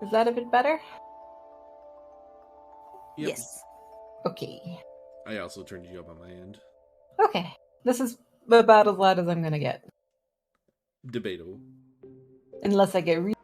Is that a bit better? Yep. Yes. Okay. I also turned you up on my end. Okay. This is about as loud as I'm gonna get. Debatable. Unless I get really...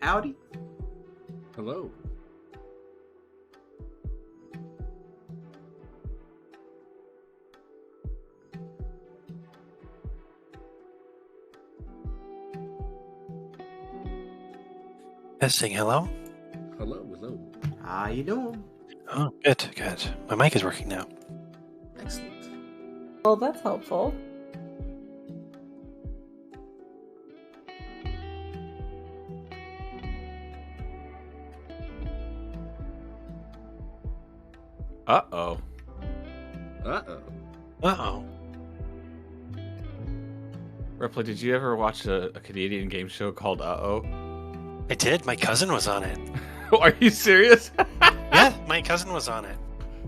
Howdy. Hello. Testing, hello? Hello. How you doing? Oh, good. My mic is working now. Excellent. Well, that's helpful. Uh-oh. Uh-oh. Ripley, did you ever watch a Canadian game show called Uh-Oh? I did. My cousin was on it. Are you serious? Yeah, my cousin was on it.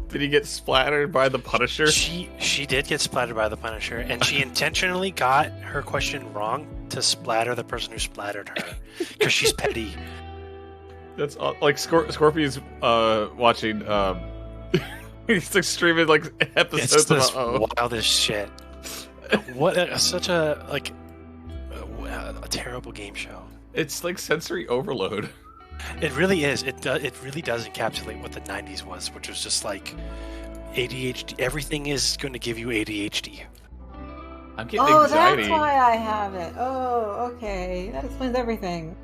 Did he get splattered by the Punisher? She did get splattered by the Punisher, and she intentionally got her question wrong to splatter the person who splattered her, because she's petty. That's like Scorpion's watching. He's like streaming like episodes It's this of Uh-Oh. wildest shit. Such a terrible game show. It's like sensory overload. It really is. It really does encapsulate what the 90s was, which was just like ADHD. Everything is going to give you ADHD. I'm getting anxiety. That's why I have it. Oh, okay. That explains everything.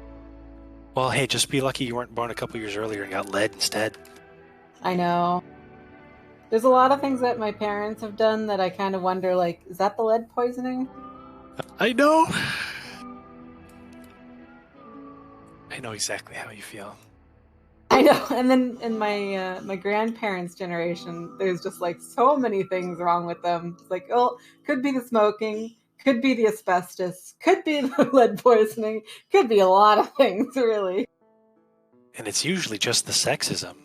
Well, hey, just be lucky you weren't born a couple years earlier and got lead instead. I know. There's a lot of things that my parents have done that I kind of wonder, like, is that the lead poisoning? I know. I know exactly how you feel. I know. And then in my my grandparents' generation, there's just like so many things wrong with them. It's like, oh, could be the smoking, Could be the asbestos. Could be the lead poisoning. Could be a lot of things, really. And it's usually just the sexism.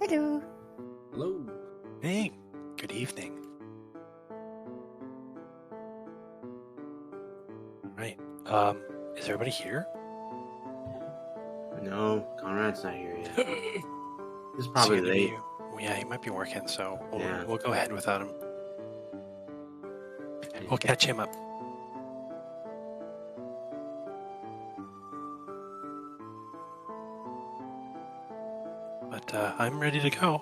Hello. Hello. Hey, good evening. Right. Is everybody here? No, Conrad's not here yet. He's Is probably he gonna late. Yeah, he might be working, so Yeah. we'll go ahead without him. We'll catch him up. But I'm ready to go.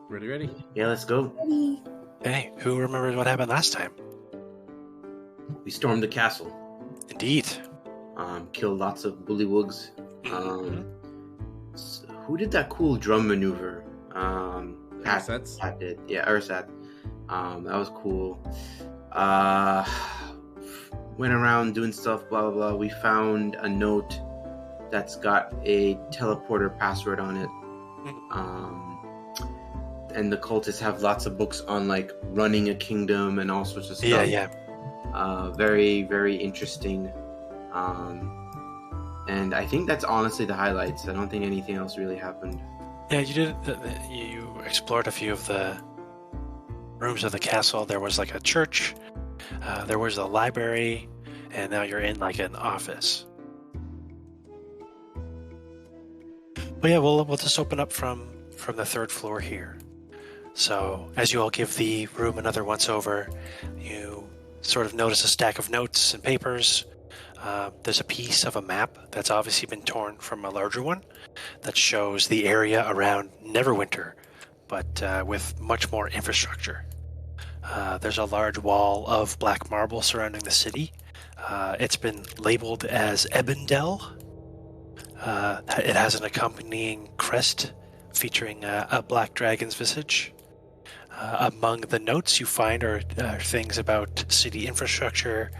Ready? Yeah, let's go. Ready. Hey, who remembers what happened last time? We stormed the castle. Indeed. Killed lots of bullywugs. Who did that cool drum maneuver? ERSATZ? Pat did. Yeah, ERSATZ. That was cool. Went around doing stuff, blah, blah, blah. We found a note that's got a teleporter password on it. And the cultists have lots of books on, like, running a kingdom and all sorts of stuff. Yeah. Very, very interesting. And I think that's honestly the highlights. I don't think anything else really happened. Yeah, you did. You explored a few of the rooms of the castle. There was like a church. There was a library, and now you're in like an office. But yeah, we'll just open up from the third floor here. So as you all give the room another once over, you sort of notice a stack of notes and papers. There's a piece of a map that's obviously been torn from a larger one that shows the area around Neverwinter, but with much more infrastructure. There's a large wall of black marble surrounding the city. It's been labeled as Ebendel. It has an accompanying crest featuring a black dragon's visage. Among the notes you find are things about city infrastructure,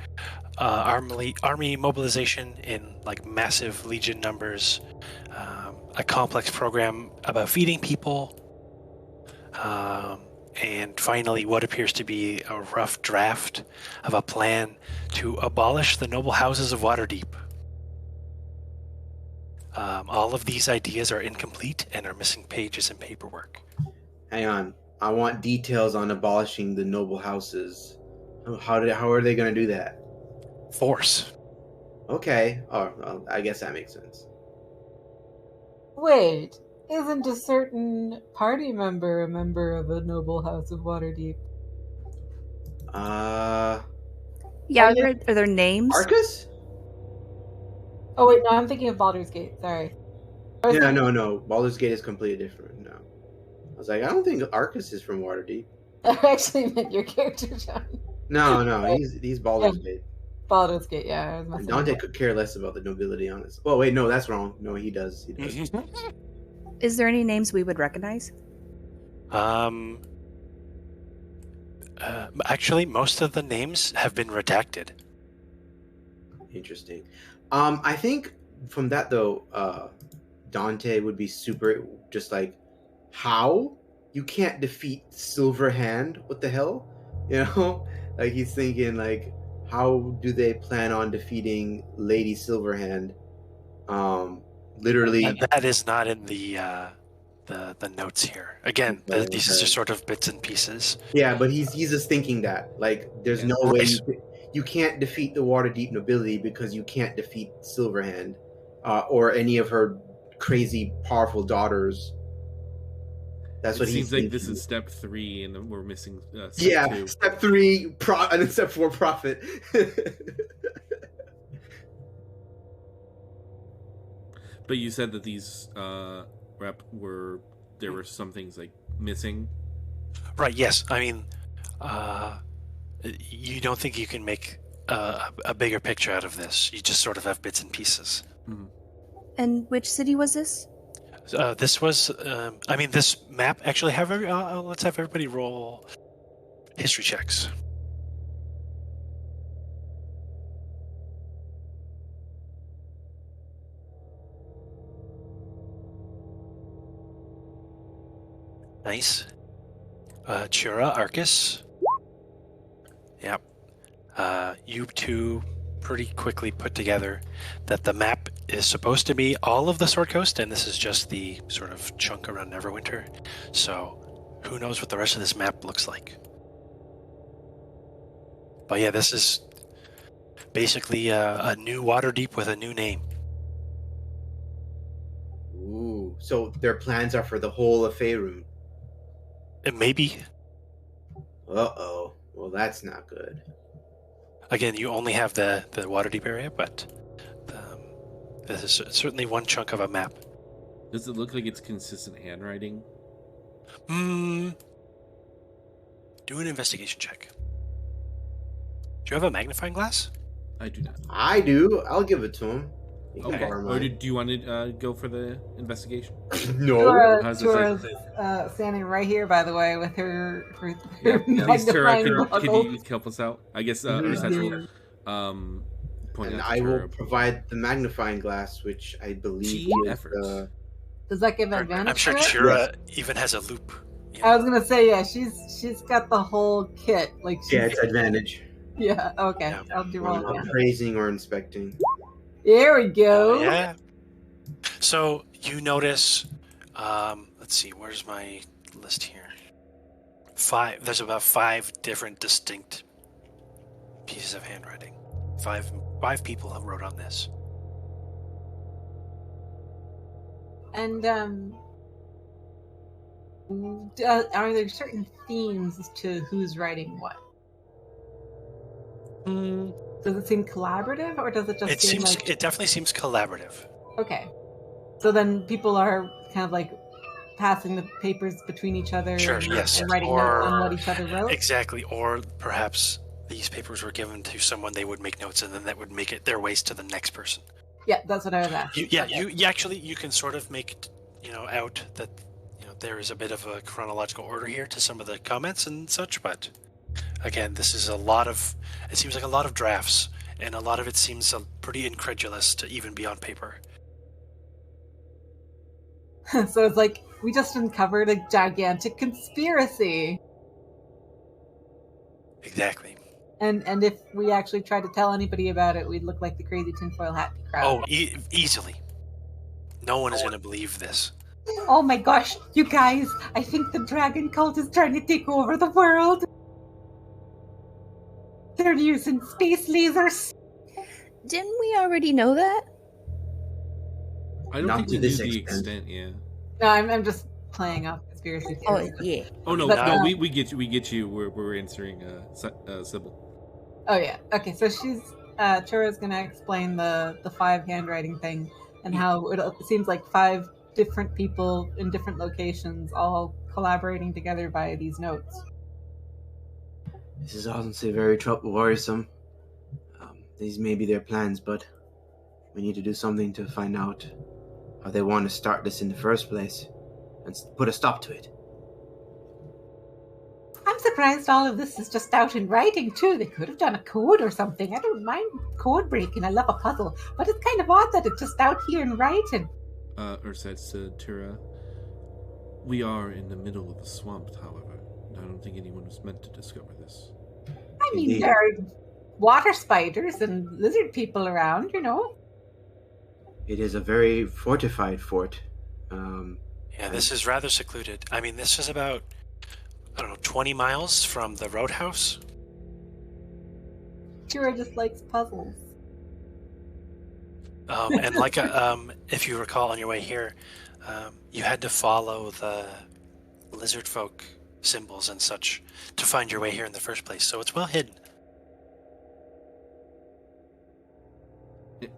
army mobilization in like massive legion numbers, a complex program about feeding people, and finally what appears to be a rough draft of a plan to abolish the noble houses of Waterdeep. All of these ideas are incomplete and are missing pages and paperwork. Hang on. I want details on abolishing the noble houses. How are they going to do that? Force. Okay. Oh, well, I guess that makes sense. Wait, isn't a certain party member a member of the noble house of Waterdeep? Yeah, are there names? Arcus? Oh wait, no, I'm thinking of Baldur's Gate. Sorry. Yeah, no. Baldur's Gate is completely different. No. I was like, I don't think Arcus is from Waterdeep. I actually meant your character, John. No, he's Baldur's Gate. Baldur's Gate, yeah. I was And messing Dante with could care less about the nobility, honest. Oh wait, no, that's wrong. No, he does. Is there any names we would recognize? Actually, most of the names have been redacted. Interesting. I think from that though, Dante would be super just like, how? You can't defeat Silverhand? What the hell? You know? Like he's thinking like, how do they plan on defeating Lady Silverhand? Literally That is not in the notes here. Again, these are just sort of bits and pieces. Yeah, but he's just thinking that. Like there's no way you can't defeat the Waterdeep nobility because you can't defeat Silverhand or any of her crazy powerful daughters. That's what he seems like this is step 3 and we're missing step 2. Step 3 and then step 4 profit. But you said that these there were some things like missing. Right, yes. I mean, you don't think you can make a bigger picture out of this. You just sort of have bits and pieces. Mm-hmm. And which city was this? This was, this map, actually, let's have everybody roll history checks. Nice. TYURA, ARCUS. Yep. You two pretty quickly put together that the map is supposed to be all of the Sword Coast, and this is just the sort of chunk around Neverwinter. So who knows what the rest of this map looks like. But yeah, this is basically a new Waterdeep with a new name. Ooh, so their plans are for the whole of Faerun. Maybe. Uh-oh. Well, that's not good. Again, you only have the Waterdeep area, but this is certainly one chunk of a map. Does it look like it's consistent handwriting? Do an investigation check. Do you have a magnifying glass? I do not. I do. I'll give it to him. You can Okay. borrow Or mine. do you want to go for the investigation? No. How's this like? Tura's standing right here, by the way, with her Yeah. At least Tura, magnifying could goggles. you help us out? I guess Mhm. ERSATZ will point And out to I will Tura. provide the magnifying glass, which I believe Team is, efforts. Does that give advantage? I'm sure to it? TYURA even has a loop. You know? I was gonna say, yeah, she's got the whole kit. Like, she's, yeah, it's advantage. yeah, okay, Yeah. I'll do When all I'm that. appraising or inspecting. There we go. Yeah. So you notice, let's see, where's my list here? There's about 5 different distinct pieces of handwriting. Five people have wrote on this. And are there certain themes as to who's writing what? Does it seem collaborative, or does it just seem like... It definitely seems collaborative. Okay. So then people are kind of like passing the papers between each other Sure, and, yes. and writing Or- notes on what each other wrote? Exactly. Or perhaps these papers were given to someone, they would make notes, and then that would make it their ways to the next person. Yeah, that's what I was asking. Okay. You actually, you can sort of make, out that, there is a bit of a chronological order here to some of the comments and such, but again, this is it seems like a lot of drafts, and a lot of it seems pretty incredulous to even be on paper. So it's like, we just uncovered a gigantic conspiracy. Exactly. And if we actually tried to tell anybody about it, we'd look like the crazy tinfoil hat crowd. Oh, easily. No one is going to believe this. Oh my gosh, you guys, I think the dragon cult is trying to take over the world. They're using space lasers. Didn't we already know that? I don't Not think to we knew this the extent. extent. Yeah. No, I'm just playing off conspiracy Oh, theories. yeah. Oh no, But, no, uh, we get you. We get you. We're answering CYBEL. Oh yeah. Okay, so Chura's gonna explain the 5 handwriting thing and how it seems like 5 different people in different locations all collaborating together via these notes. This is honestly very worrisome. These may be their plans, but we need to do something to find out how they want to start this in the first place and put a stop to it. I'm surprised all of this is just out in writing too. They could have done a code or something. I don't mind code breaking. I love a puzzle, but it's kind of odd that it's just out here in writing. ERSATZ to Tyura. We are in the middle of a swamp, however. And I don't think anyone was meant to discover this. I mean, Indeed. there are water spiders and lizard people around, you know. It is a very fortified fort. Yeah, this is rather secluded. I mean, this is about, 20 miles from the roadhouse. Chura just likes puzzles. And if you recall on your way here, you had to follow the lizard folk symbols and such to find your way here in the first place. So it's well hidden.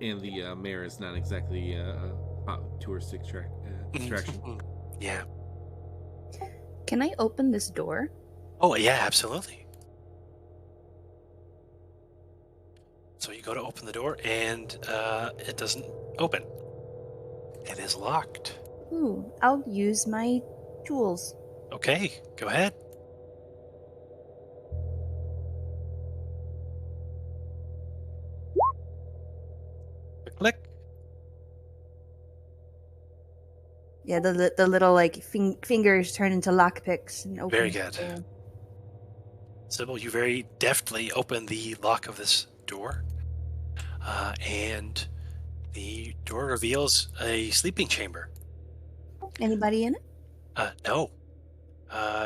And the mayor is not exactly a hot touristic attraction. Yeah. Can I open this door? Oh, yeah, absolutely. So you go to open the door, and it doesn't open. It is locked. Ooh, I'll use my tools. Okay, go ahead. Click. Yeah, the little like fingers turn into lockpicks and open. Very good. Sybil, you very deftly open the lock of this door, and the door reveals a sleeping chamber. Anybody in it? No.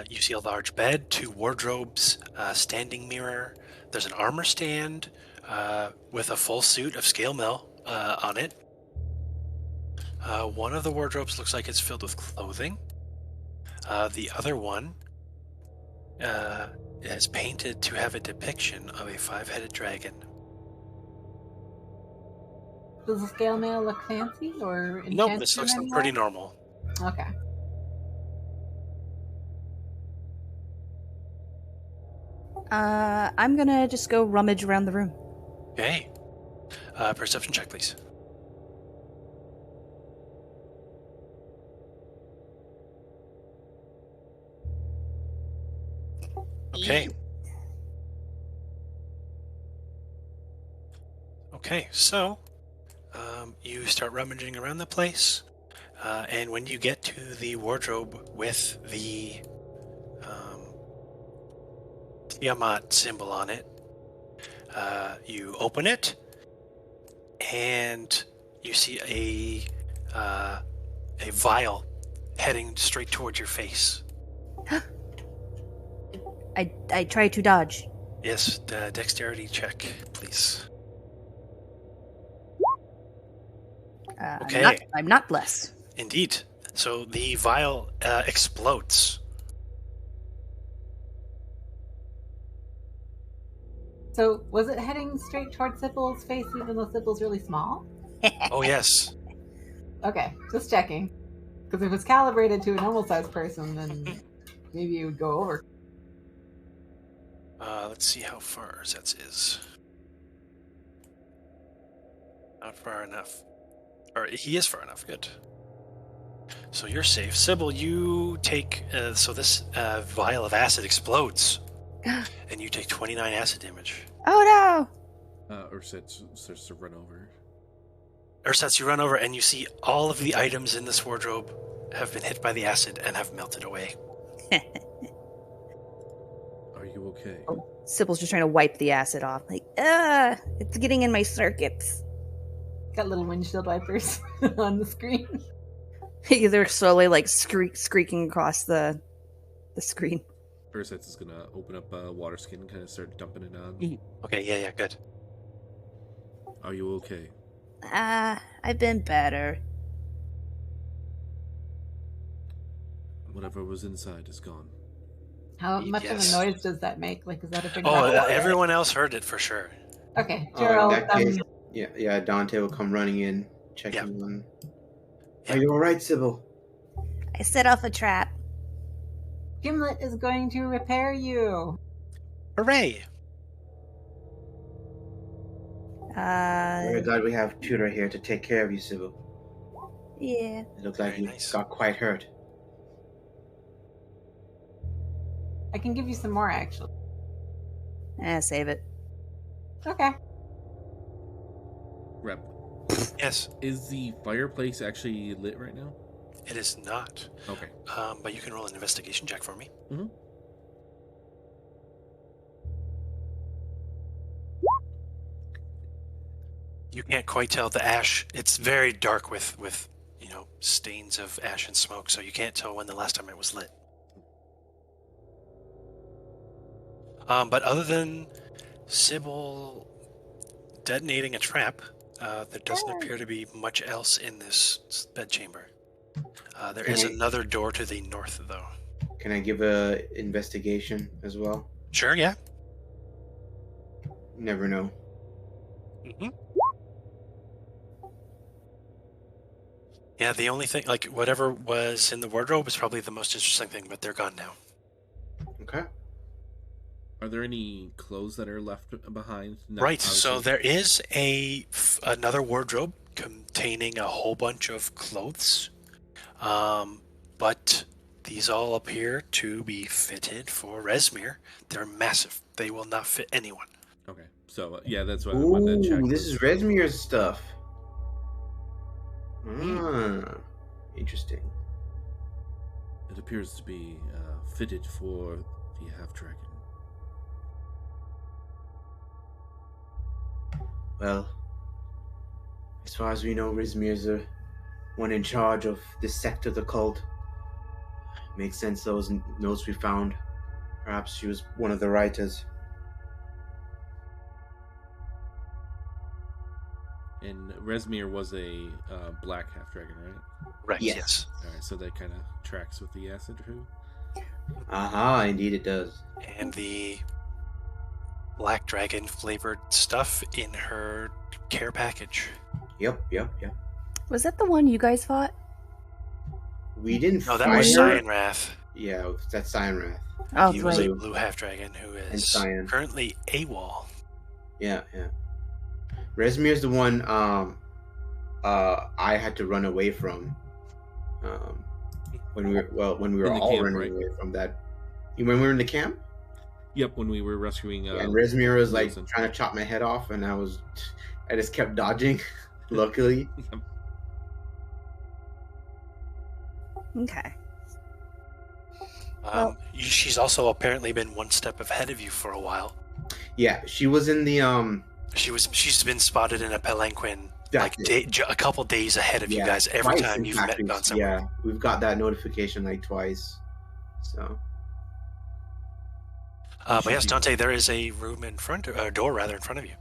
You see a large bed, 2 wardrobes, a standing mirror. There's an armor stand with a full suit of scale mail on it. One of the wardrobes looks like it's filled with clothing. The other one is painted to have a depiction of a 5-headed dragon. Does the scale mail look fancy or enchanted? Nope, this looks anywhere? pretty normal. Okay. I'm gonna just go rummage around the room. Okay. Perception check, please. Okay. Okay, so you start rummaging around the place, and when you get to the wardrobe with the Tiamat symbol on it, you open it, and you see a vial heading straight towards your face. I try to dodge. Yes, dexterity check, please. Okay. I'm not blessed. Indeed. So the vial explodes. So was it heading straight towards Sybil's face even though Sybil's really small? Oh, yes. Okay, just checking. Because if it's calibrated to a normal sized person, then maybe it would go over. Let's see how far ERSATZ is. Not far enough. Or he is far enough, good. So you're safe. Sybil, you take... so this vial of acid explodes. And you take 29 acid damage. Oh no! ERSATZ starts to run over. ERSATZ, you run over and you see all of the items in this wardrobe have been hit by the acid and have melted away. Are you okay? Sybil's just trying to wipe the acid off. Like, it's getting in my circuits. Got little windshield wipers on the screen. They're slowly like squeaking across the screen. ERSATZ is gonna open up a water skin and kind of start dumping it on. Okay, yeah, good. Are you okay? I've been better. Whatever was inside is gone. How much Yes. of a noise does that make? Like, is that a big Oh, rattle? everyone else heard it for sure. Okay, In Gerald, that case, yeah, Dante will come running in, checking on. Are you all right, Sybil? I set off a trap. Gimlet is going to repair you. Hooray! We're glad we have TYURA here to take care of you, Sybil. Yeah. It looks like Very you nice. got quite hurt. I can give you some more, actually. Save it. Okay. Rep, Yes, is the fireplace actually lit right now? it is not. Okay. But you can roll an investigation check for me. Mm-hmm. You can't quite tell the ash. It's very dark with stains of ash and smoke, so you can't tell when the last time it was lit. But other than Sybil detonating a trap, there doesn't appear to be much else in this bedchamber. There is another door to the north, though. Can I give a investigation as well? Sure, yeah. Never know. Mm-hmm. Yeah, the only thing, like, whatever was in the wardrobe is probably the most interesting thing, but they're gone now. Okay. Are there any clothes that are left behind? No, Right, so obviously. there is another wardrobe containing a whole bunch of clothes, but these all appear to be fitted for Resmir. They're massive. They will not fit anyone. Okay, so yeah, that's what I wanted to check. Ooh, this is Resmir's stuff. Ah, interesting. It appears to be fitted for the half-dragon. Well, as far as we know, Rizmir's the one in charge of this sect of the cult. Makes sense, those notes we found. Perhaps she was one of the writers. And Rezmir was a black half-dragon, right? Right, yes. Alright, so that kind of tracks with the acid who? Aha, indeed it does. And the black dragon flavored stuff in her care package. Yep. Was that the one you guys fought? We didn't No, that find was her. Cyanrath. Yeah, that's Cyanrath. Oh, He was right. a blue half dragon who And is Cyan. currently AWOL. Yeah. Rezmir's the one I had to run away from. When we were In the all camp, running right? away from that. When we were in the camp? Yep, when we were rescuing... And Rezmir was like Wilson. trying to chop my head off, and I just kept dodging, luckily. Okay. She's also apparently been one step ahead of you for a while. Yeah, she was in the She's been spotted in a palanquin That's like a couple days ahead of you guys every twice, time in you've fact, met gone somewhere. Yeah, we've got that notification like twice. So But yes, Dante, there is a room in front, or a door rather, in front of you.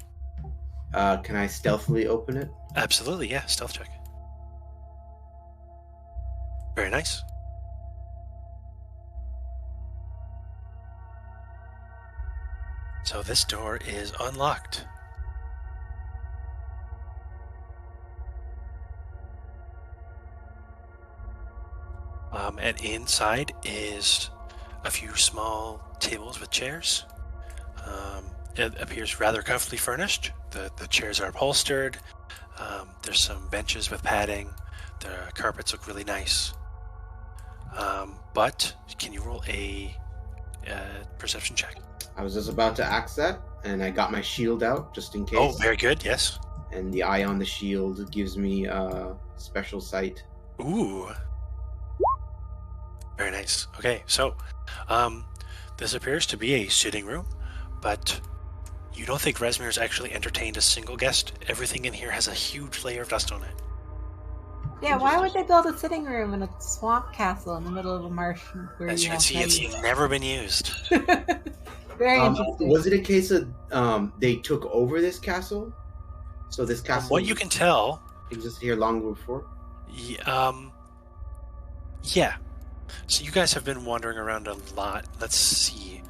can I stealthily open it? Absolutely, yeah. Stealth check. Very nice. So this door is unlocked. And inside is a few small tables with chairs. It appears rather comfortably furnished. The chairs are upholstered. There's some benches with padding. The carpets look really nice. But can you roll a perception check? I was just about to ask that, and I got my shield out just in case. Oh, very good. Yes. And the eye on the shield gives me special sight. Ooh. Very nice. Okay, so this appears to be a sitting room, but you don't think Rezmir's actually entertained a single guest. Everything in here has a huge layer of dust on it. Yeah, why would they build a sitting room in a swamp castle in the middle of a marsh? Where As you can have see, it's hay? never been used. Very interesting. Was it a case of they took over this castle? So this From castle what you can tell, existed here long before? yeah. So you guys have been wandering around a lot. Let's see.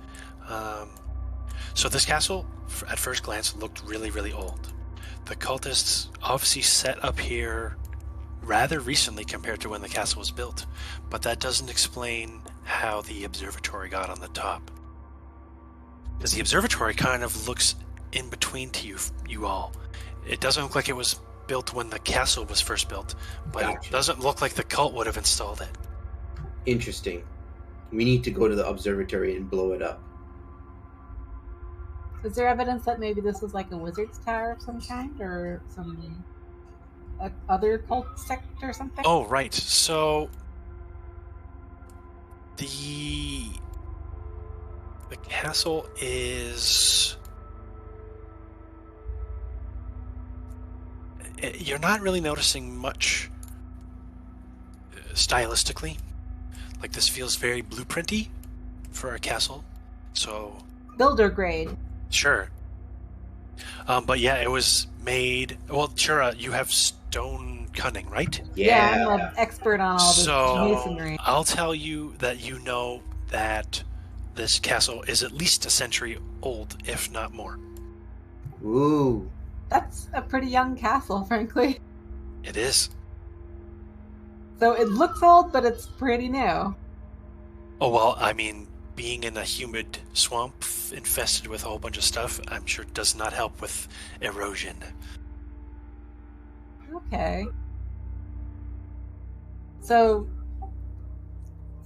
So this castle, at first glance, looked really, really old. The cultists obviously set up here rather recently compared to when the castle was built, but that doesn't explain how the observatory got on the top. Because the observatory kind of looks in between to you all. It doesn't look like it was built when the castle was first built, but Gotcha. it doesn't look like the cult would have installed it. Interesting. We need to go to the observatory and blow it up. Is there evidence that maybe this was like a wizard's tower of some kind, or some other cult sect or something? Oh, right. So the castle is... You're not really noticing much stylistically. Like, this feels very blueprinty for a castle. So, Builder grade. sure. But yeah, it was made... Well, TYURA, you have stone cunning, right? Yeah, I'm an expert on all this So, masonry. I'll tell you that you know that this castle is at least a century old, if not more. Ooh. That's a pretty young castle, frankly. It is. So it looks old, but it's pretty new. Oh, well, I mean, being in a humid swamp infested with a whole bunch of stuff, I'm sure does not help with erosion. Okay. So,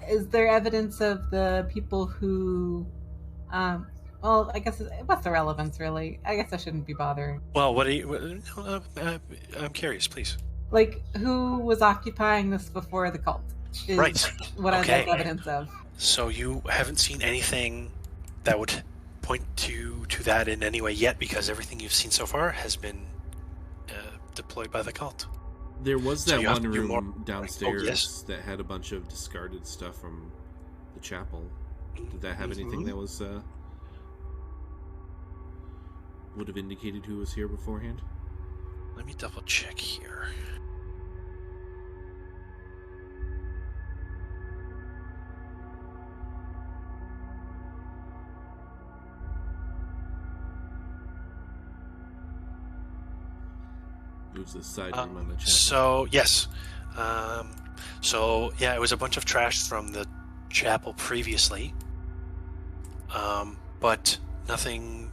is there evidence of the people who, well, I guess, what's the relevance, really? I guess I shouldn't be bothering. Well, I'm curious, please. Like, who was occupying this before the cult? is Right. what I'd Okay. like evidence of. So you haven't seen anything that would point to that in any way yet, because everything you've seen so far has been deployed by the cult. There was So that you have one to do more- room downstairs Oh, yes. that had a bunch of discarded stuff from the chapel. Did that have anything that was would have indicated who was here beforehand? Let me double check here. It was the side room on the chapel. So yes, so yeah, it was a bunch of trash from the chapel previously, but nothing,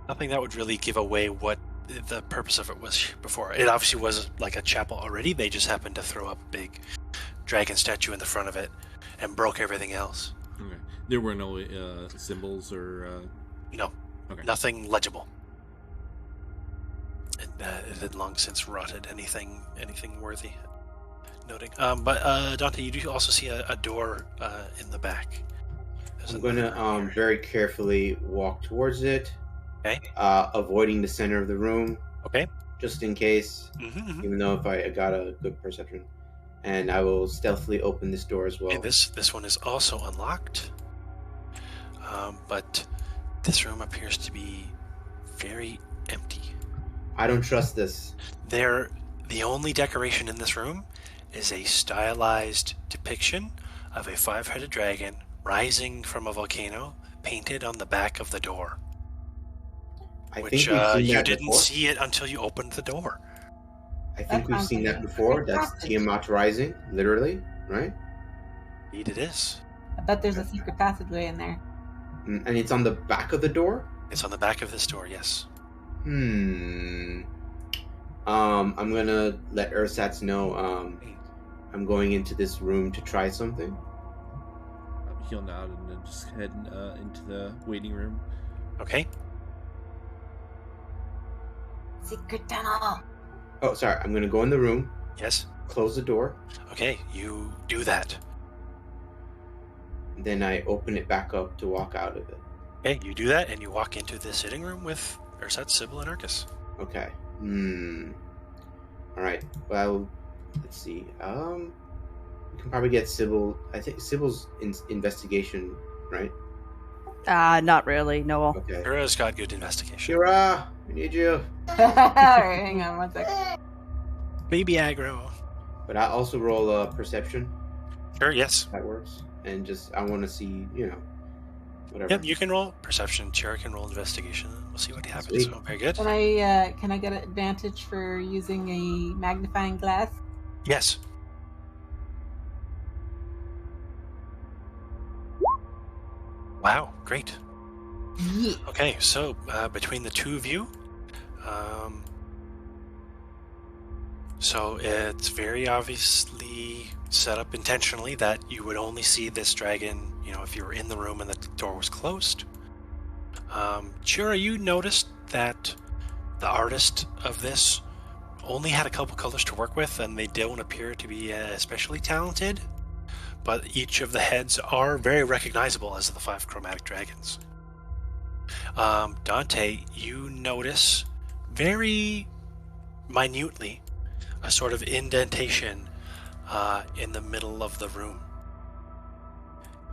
nothing that would really give away what the purpose of it was before. It obviously was like a chapel already. They just happened to throw up a big dragon statue in the front of it and broke everything else. Okay. There were no symbols or. No. Okay. Nothing legible. And it had long since rotted. Anything worthy noting. But Dante, you do also see a door in the back. I'm gonna very carefully walk towards it. Okay. Avoiding the center of the room. Okay. Just in case. Mm-hmm. Even though if I got a good perception. And I will stealthily open this door as well. Okay, this one is also unlocked. But this room appears to be very empty. I don't trust this. The only decoration in this room is a stylized depiction of a 5-headed dragon rising from a volcano, painted on the back of the door. I Which think we've seen you that didn't before. see it until you opened the door. I think we've seen that before. That's Tiamat rising, literally, right? Indeed it is. I bet there's a secret passageway in there. And it's on the back of the door? It's on the back of this door, yes. I'm gonna let ERSATZ know I'm going into this room to try something. He'll nod and then just head into the waiting room. Okay. Secret tunnel. Oh, sorry. I'm gonna go in the room, Yes. close the door, Okay, you do that. then I open it back up to walk out of it. Okay, you do that, and you walk into the sitting room with ERSATZ, CYBEL, and ARCUS. Okay. Alright. Well, let's see. We can probably get CYBEL. I think CYBEL's investigation, right? Not really, no. Okay. TYURA's got good investigation. TYURA, we need you. Alright, hang on one second. Baby aggro. But I also roll a perception. Sure, yes. That works. And just, I want to see, whatever. Yep, you can roll perception. TYURA can roll investigation. We'll see what happens. Sweet. So, very good. Can I get an advantage for using a magnifying glass? Yes. Wow, great. Yeah. Okay, so between the two of you, so it's very obviously set up intentionally that you would only see this dragon, if you were in the room and the door was closed. TYURA, you noticed that the artist of this only had a couple colors to work with, and they don't appear to be especially talented, but each of the heads are very recognizable as the 5 chromatic dragons. Dante, you notice very minutely a sort of indentation in the middle of the room.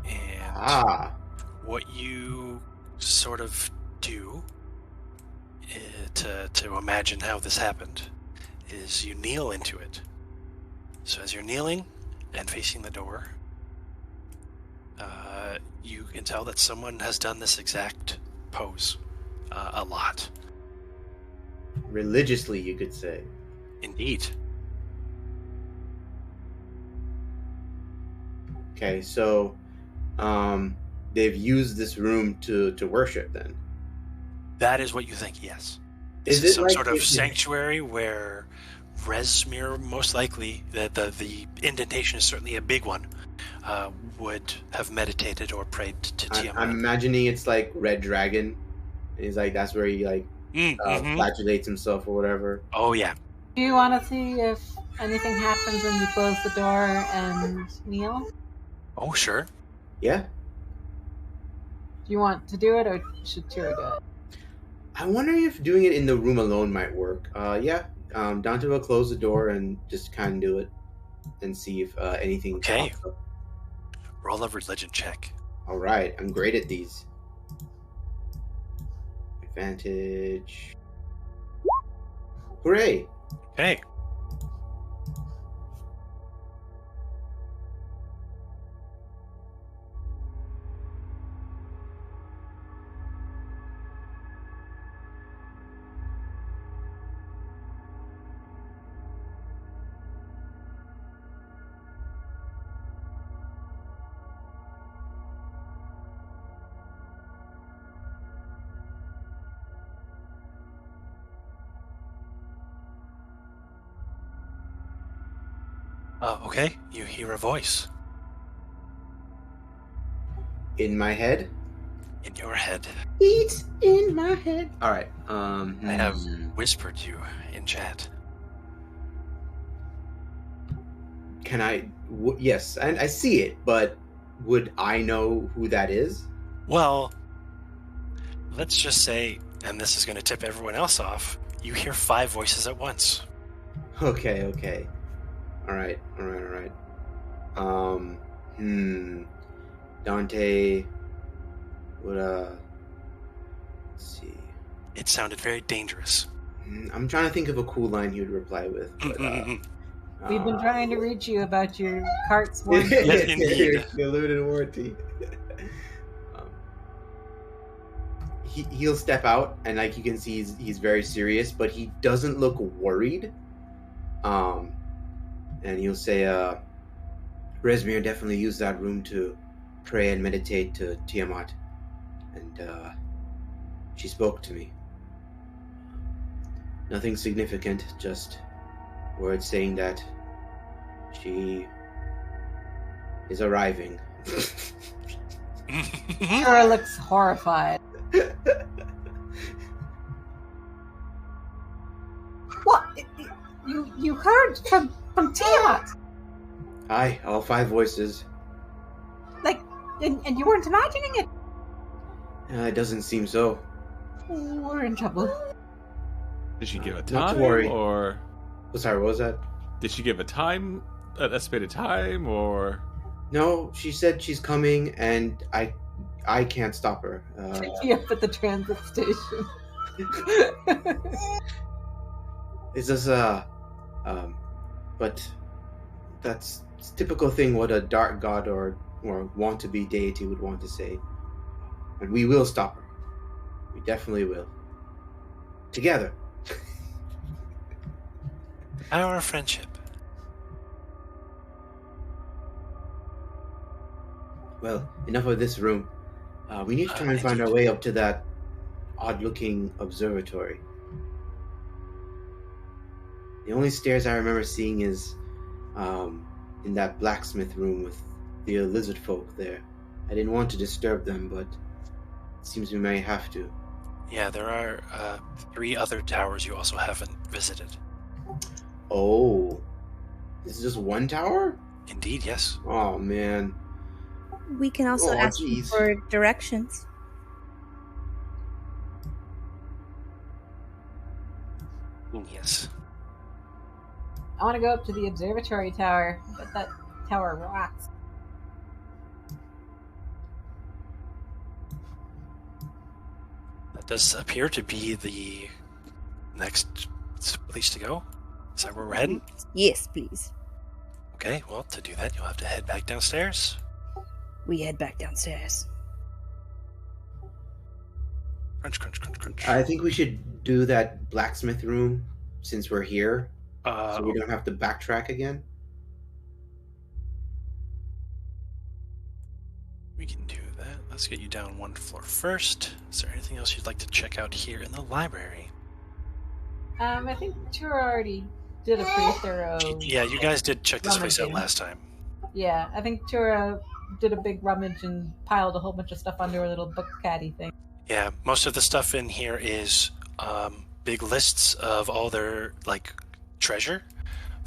And what you sort of do to imagine how this happened is you kneel into it. So as you're kneeling and facing the door, you can tell that someone has done this exact pose a lot. Religiously, you could say. Indeed. Okay, so they've used this room to worship then. That is what you think, yes. Is This it some like sort of if- sanctuary where Resmir, most likely, the indentation is certainly a big one, would have meditated or prayed to Tiamat. I'm imagining it's like Red Dragon. And he's like, that's where he flagellates himself or whatever. Oh, yeah. Do you want to see if anything happens when you close the door and kneel? Oh, sure. Yeah. Do you want to do it, or should Tyura do it? I wonder if doing it in the room alone might work. Yeah. Dante will close the door and just kind of do it and see if anything Okay. pops up. Roll a religion check. All right. I'm great at these. Advantage. Hooray! Okay. Okay, you hear a voice In my head. in your head. It's in my head. All right. I have whispered you in chat. Can I? Yes, and I see it, but would I know who that is? Well, let's just say, and this is going to tip everyone else off, you hear 5 voices at once. Okay. All right. Dante would let's see. It sounded very dangerous. I'm trying to think of a cool line he would reply with. But, We've been trying to reach you about your cart's Yes, warranty. Yes, indeed. The limited warranty. He'll step out, and like you can see, he's very serious, but he doesn't look worried. And he'll say, Resmir definitely used that room to pray and meditate to Tiamat, and she spoke to me. Nothing significant, just words saying that she is arriving. Tyura looks horrified. What? You heard from Tiamat? Aye, all 5 voices. Like, and you weren't imagining it? It doesn't seem so. We're in trouble. Did she give a Not time, to worry. or Oh, sorry, what was that? did she give a time, an estimated time, or? No, she said she's coming, and I can't stop her. Pick you up at the transit station. It's just but that's typical thing what a dark god or want-to-be deity would want to say. And we will stop her. We definitely will. Together. Our friendship. Well, enough of this room. We need to try and find our way up to that odd-looking observatory. The only stairs I remember seeing is in that blacksmith room with the lizard folk there. I didn't want to disturb them, but it seems we may have to. Yeah, there are 3 other towers you also haven't visited. Oh, this is just one tower? Indeed, yes. Oh man. We can also Oh, ask them geez. for directions. Yes. I want to go up to the observatory tower, but that tower rocks. That does appear to be the next place to go. Is that where we're heading? Yes, please. Okay, well, to do that, you'll have to head back downstairs. We head back downstairs. Crunch, crunch, crunch, crunch. I think we should do that blacksmith room since we're here, so we don't have to backtrack again. We can do that. Let's get you down 1 floor first. Is there anything else you'd like to check out here in the library? I think Tyura already did a pretty thorough. Yeah, you guys did check this place out rummaging. last time. Yeah, I think Tyura did a big rummage and piled a whole bunch of stuff under her little book caddy thing. Yeah, most of the stuff in here is big lists of all their treasure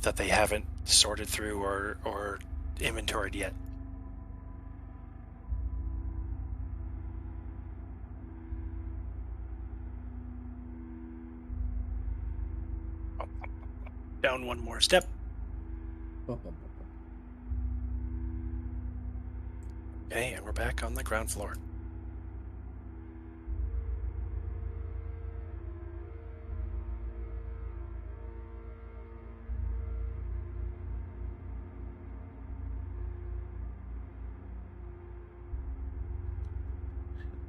that they haven't sorted through or inventoried yet. Down one more step. Okay, and we're back on the ground floor.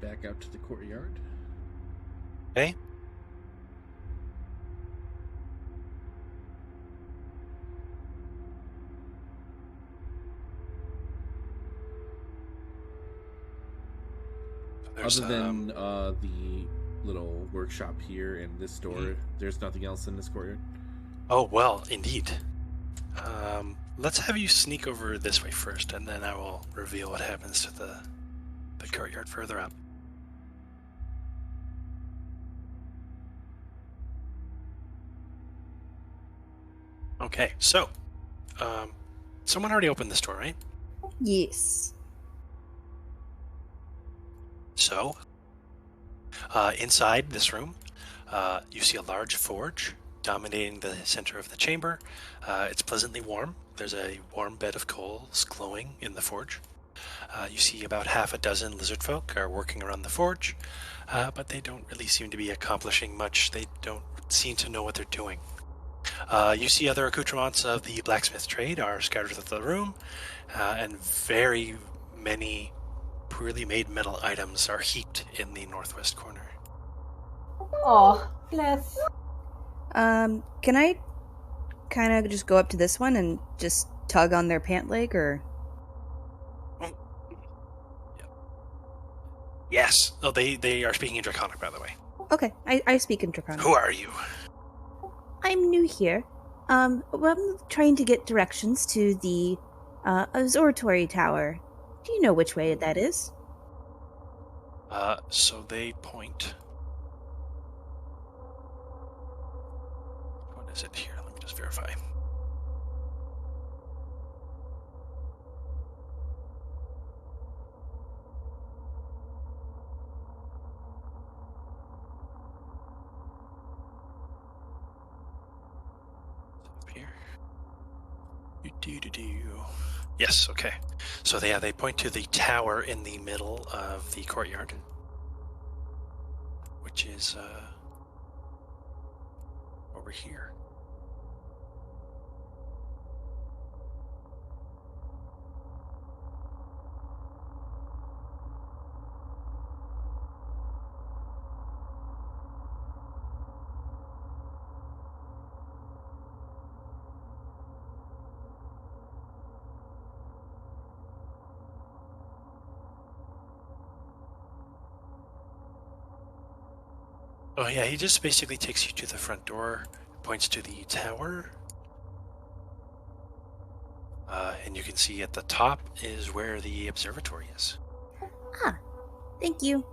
Back out to the courtyard. Okay. Other than the little workshop here and this door, there's nothing else in this courtyard? Oh, well, indeed. Let's have you sneak over this way first, and then I will reveal what happens to the courtyard further up. Okay, so, someone already opened this door, right? Yes. So, inside this room, you see a large forge dominating the center of the chamber. It's pleasantly warm. There's a warm bed of coals glowing in the forge. You see about half a dozen lizard folk are working around the forge, but they don't really seem to be accomplishing much. They don't seem to know what they're doing. You see other accoutrements of the blacksmith trade are scattered through the room, and very many poorly made metal items are heaped in the northwest corner. Oh, bless. Can I kind of just go up to this one and just tug on their pant leg, or? Yes. Oh, they are speaking in Draconic, by the way. Okay, I speak in Draconic. Who are you? I'm new here. Well, I'm trying to get directions to the observatory tower. Do you know which way that is? So they point. What is it here? Let me just verify. Up here. Yes, okay. So they point to the tower in the middle of the courtyard, which is over here. Oh yeah, he just basically takes you to the front door, points to the tower, and you can see at the top is where the observatory is. Ah, thank you.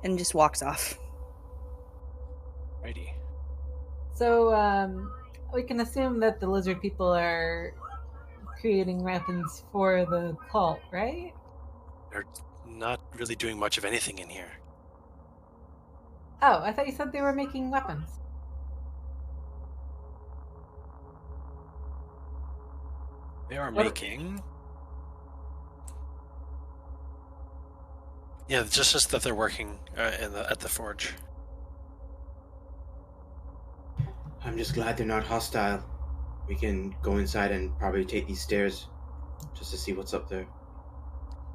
And just walks off. Righty. So, we can assume that the lizard people are creating weapons for the cult, right? They're not really doing much of anything in here. Oh, I thought you said they were making weapons. They are making... Yeah, just as that they're working at the forge. I'm just glad they're not hostile. We can go inside and probably take these stairs just to see what's up there.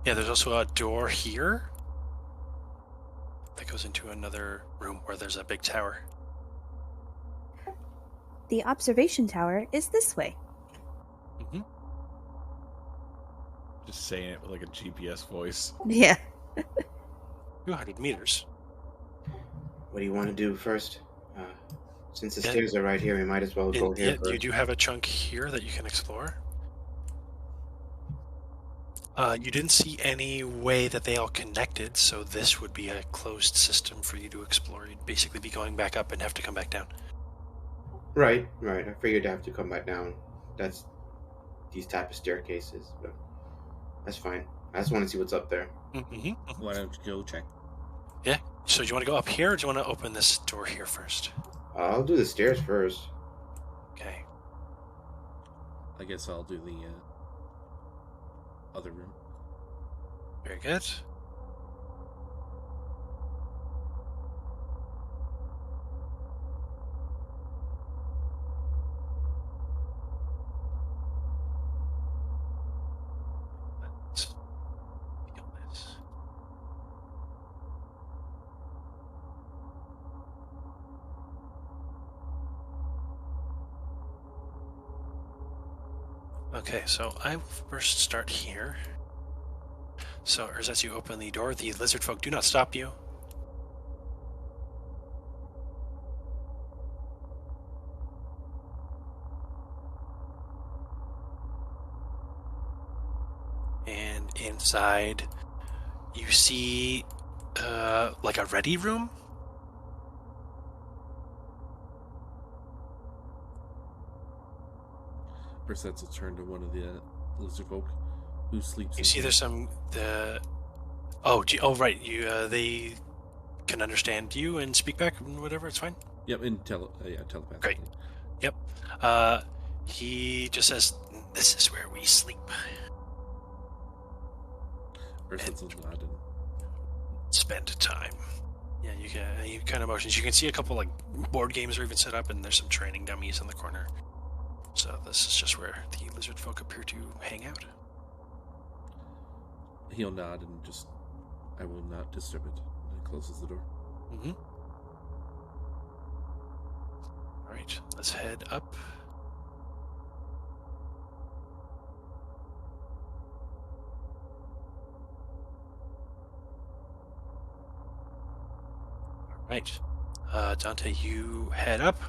Yeah, there's also a door here that goes into another room where there's a big tower. The observation tower is this way. Mm-hmm. Just saying it with like a GPS voice. Yeah. 200 meters. What do you want to do first? Since the stairs are right here, we might as well go here first. You do have a chunk here that you can explore. You didn't see any way that they all connected, so this would be a closed system for you to explore. You'd basically be going back up and have to come back down. Right. I figured to have to come back down. That's these type of staircases, but that's fine. I just want to see what's up there. Mm-hmm. Why don't you go check? Yeah. So do you want to go up here, or do you want to open this door here first? I'll do the stairs first. Okay. I guess I'll do the other room. Very good. Let's feel this. Okay, so I will first start here. So, as you open the door, the lizard folk do not stop you. And inside, you see like a ready room. ERSATZ will turn to one of the lizard folk who sleeps. You see there's some right, you they can understand you and speak back and whatever, it's fine. Yep, in telepathically. Great. Yep. He just says, "This is where we sleep." ERSATZ will nod and Spend time. Yeah, you kind of motions. You can see a couple like board games are even set up, and there's some training dummies in the corner. So this is just where the lizard folk appear to hang out. he'll nod and just, I will not disturb it. And closes the door. Mm-hmm. All right, let's head up. All right, Dante, you head up.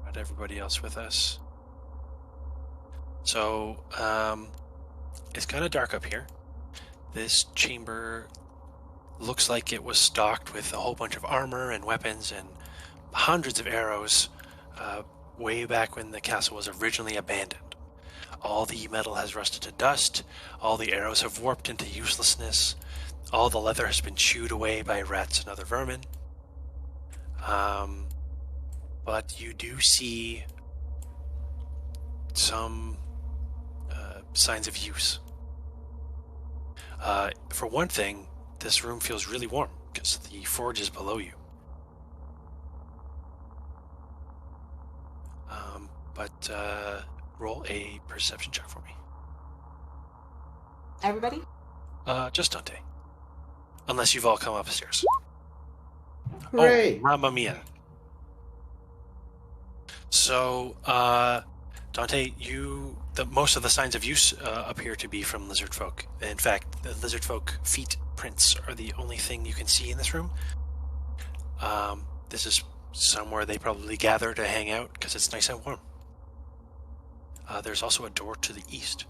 Got everybody else with us. So, it's kind of dark up here. This chamber looks like it was stocked with a whole bunch of armor and weapons and hundreds of arrows way back when the castle was originally abandoned. All the metal has rusted to dust, all the arrows have warped into uselessness, all the leather has been chewed away by rats and other vermin. But you do see some signs of use. For one thing, this room feels really warm because the forge is below you. But roll a perception check for me. Everybody? Just Dante. Unless you've all come upstairs. Hooray! Oh, mamma mia. So, Dante, most of the signs of use appear to be from lizard folk. In fact, the lizard folk feet prints are the only thing you can see in this room. This is somewhere they probably gather to hang out because it's nice and warm. There's also a door to the east.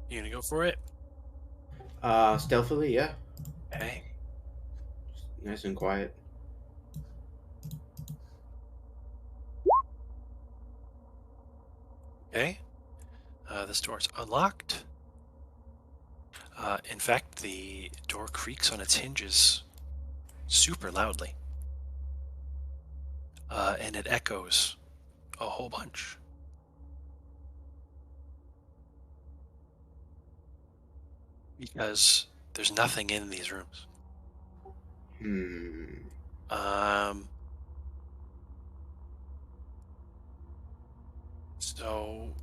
You gonna go for it? Stealthily, yeah. Okay. Nice and quiet. Okay. This door is unlocked. In fact, the door creaks on its hinges super loudly. And it echoes a whole bunch. Because there's nothing in these rooms. So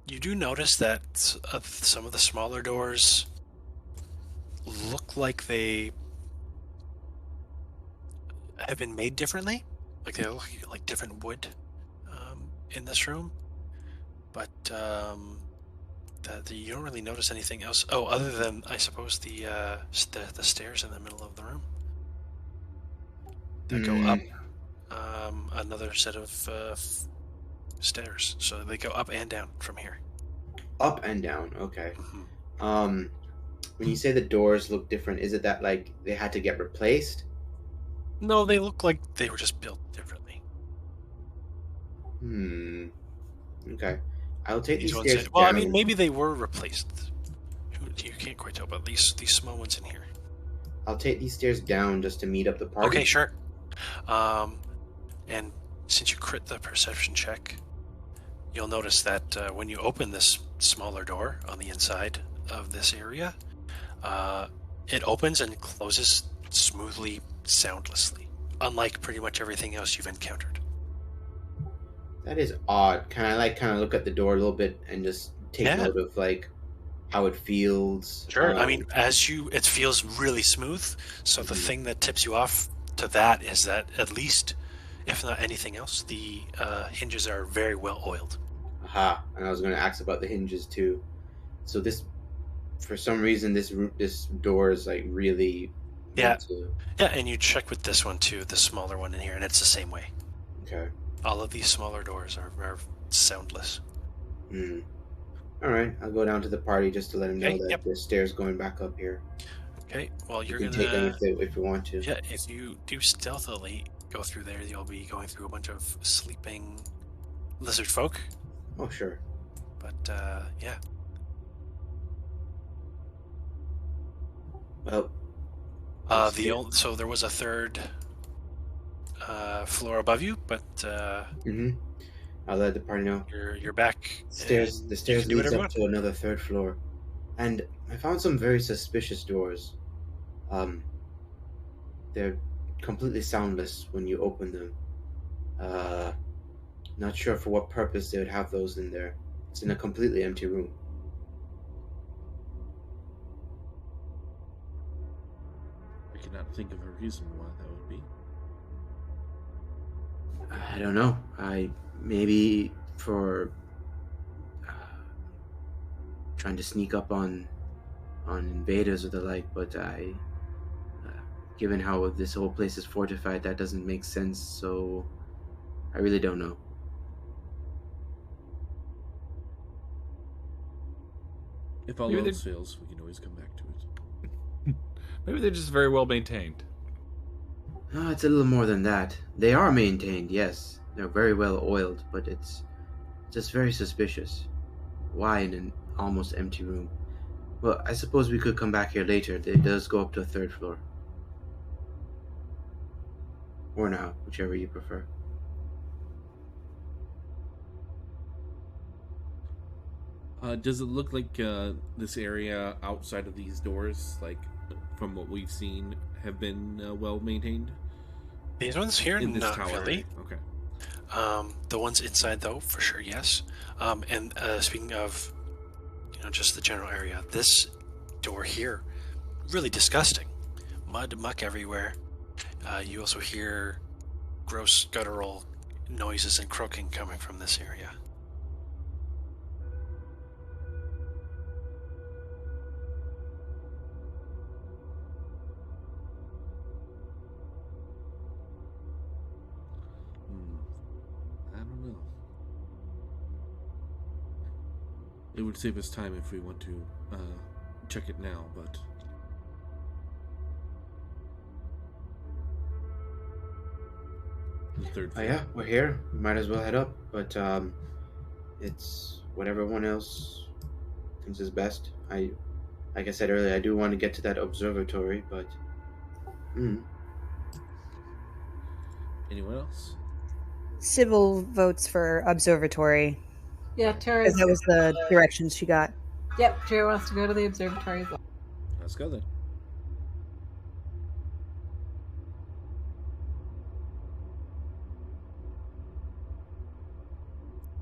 you do notice that some of the smaller doors look like they have been made differently. Like they look like different wood in this room. But you don't really notice anything else. Oh, other than I suppose the stairs in the middle of the room that go up. Another set of stairs, so they go up and down from here. Up and down. Okay. Mm-hmm. When you say the doors look different, is it that like they had to get replaced? No, they look like they were just built differently. Okay. I'll take these ones. stairs Well, down. I mean, maybe they were replaced. You can't quite tell, but these small ones in here. I'll take these stairs down just to meet up the party. Okay, sure. And since you crit the perception check, you'll notice that when you open this smaller door on the inside of this area, it opens and closes smoothly, soundlessly, unlike pretty much everything else you've encountered. That is odd. Can I kind of look at the door a little bit and just take note of like how it feels? Sure. I mean, it feels really smooth. So the thing that tips you off to that is that at least, if not anything else, the hinges are very well oiled. Aha! And I was going to ask about the hinges too. So this, for some reason, this door is like really. Yeah. And you check with this one too, the smaller one in here, and it's the same way. Okay. All of these smaller doors are soundless. All right, I'll go down to the party just to let them know that there's stairs going back up here. Okay, well, you're going to take them if you want to. Yeah, if you do stealthily go through there, you'll be going through a bunch of sleeping lizard folk. Oh, sure. But, yeah. Well, so there was a third floor above you, but I'll let the party know. You're back. The stairs leads up to another third floor, and I found some very suspicious doors. They're completely soundless when you open them. Not sure for what purpose they would have those in there. It's in a completely empty room. I cannot think of a reason why that would be. I don't know. Maybe for trying to sneak up on invaders or the like, but given how this whole place is fortified, that doesn't make sense, so I really don't know. If all else fails, we can always come back to it. Maybe they're just very well maintained. It's a little more than that. They are maintained, yes. They're very well oiled, but it's just very suspicious. Why in an almost empty room? Well, I suppose we could come back here later. It does go up to a third floor. Or now, whichever you prefer. Does it look like this area outside of these doors, like from what we've seen, have been well maintained? These ones here, in this not tower? really. Okay. The ones inside, though, for sure, yes. And speaking of, just the general area, this door here, really disgusting. Mud, muck everywhere. You also hear gross guttural noises and croaking coming from this area. I don't know. It would save us time if we want to check it now, but... The third floor. Yeah, we're here. We might as well head up, but it's what everyone else thinks is best. Like I said earlier, I do want to get to that observatory, but... Anyone else? CYBEL votes for observatory. Yeah, Tara. Because that was the directions she got. Yep, Tara wants to go to the observatory as well. Let's go then.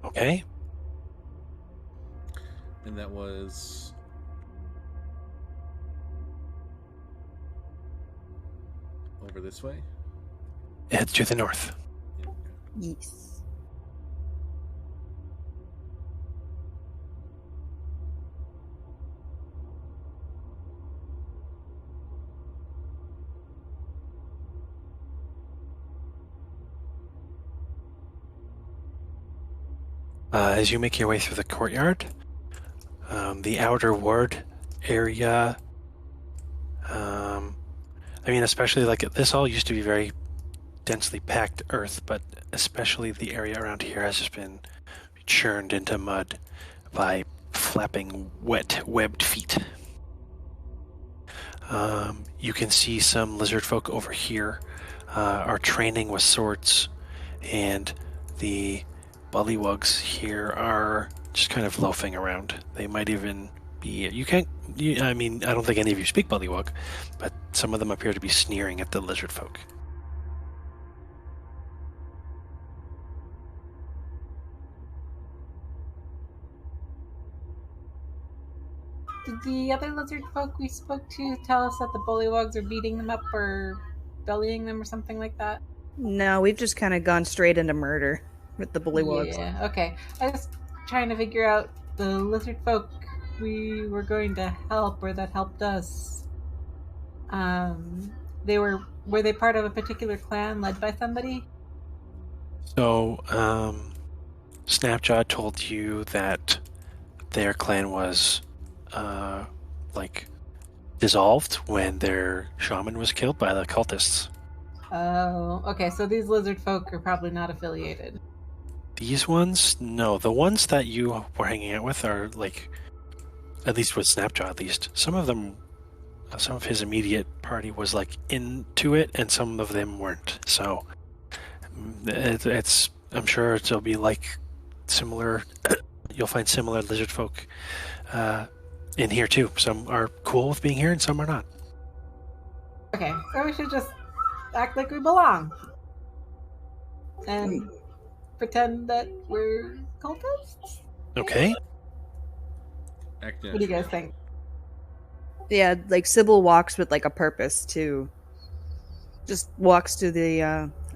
Okay. And that was... over this way? Head to the north. Yes. As you make your way through the courtyard, the outer ward area, especially like this all used to be very densely packed earth, but especially the area around here has just been churned into mud by flapping, wet, webbed feet. You can see some lizard folk over here are training with swords, and the bullywugs here are just kind of loafing around. They might even be... I don't think any of you speak bullywug, but some of them appear to be sneering at the lizard folk. Did the other lizard folk we spoke to tell us that the bullywugs are beating them up or bellying them or something like that? No, we've just kind of gone straight into murder with the bullywugs. Yeah, okay. I was trying to figure out the lizard folk we were going to help or that helped us. Were they part of a particular clan led by somebody? So, Snapjaw told you that their clan was dissolved when their shaman was killed by the cultists. Oh, okay, so these lizard folk are probably not affiliated. These ones? No, the ones that you were hanging out with are at least with Snapjaw at least. Some of his immediate party was into it, and some of them weren't. So I'm sure it'll be similar. You'll find similar lizard folk in here too. Some are cool with being here, and some are not. Okay, so we should just act like we belong and pretend that we're cultists. Okay. Act What do you guys think? Yeah, Sybil walks with a purpose too. Just walks to the.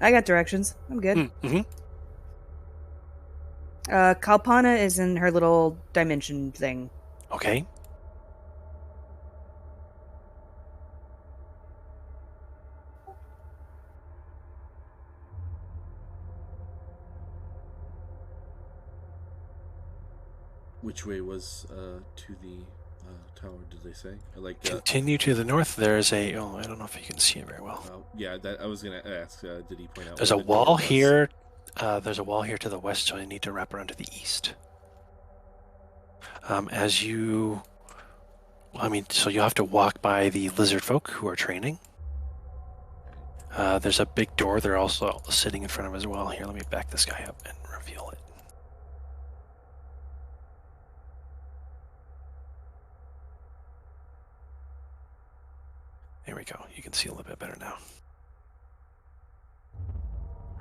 I got directions. I'm good. Mm-hmm. Kalpana is in her little dimension thing. Okay. Which way was to the tower, did they say? Continue to the north. There's I don't know if you can see it very well. I was going to ask, did he point out? There's a wall here. There's a wall here to the west, so you need to wrap around to the east. So you have to walk by the lizard folk who are training. There's a big door they're also sitting in front of as well. Here, let me back this guy up and reveal it. There we go. You can see a little bit better now.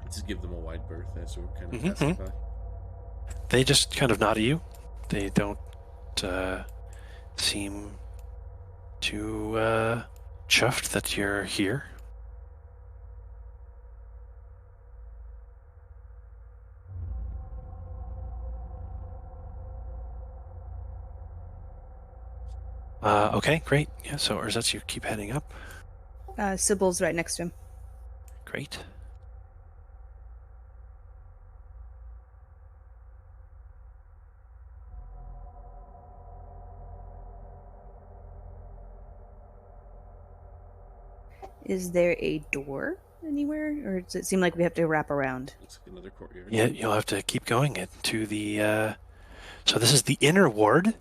Just give them a wide berth as we're kind of passing by. They just kind of nod at you. They don't seem too chuffed that you're here. Okay, great. Yeah, so ERSATZ, you keep heading up. Sybil's right next to him. Great. Is there a door anywhere, or does it seem like we have to wrap around? Looks like another courtyard. Yeah, you'll have to keep going into the... So this is the inner ward.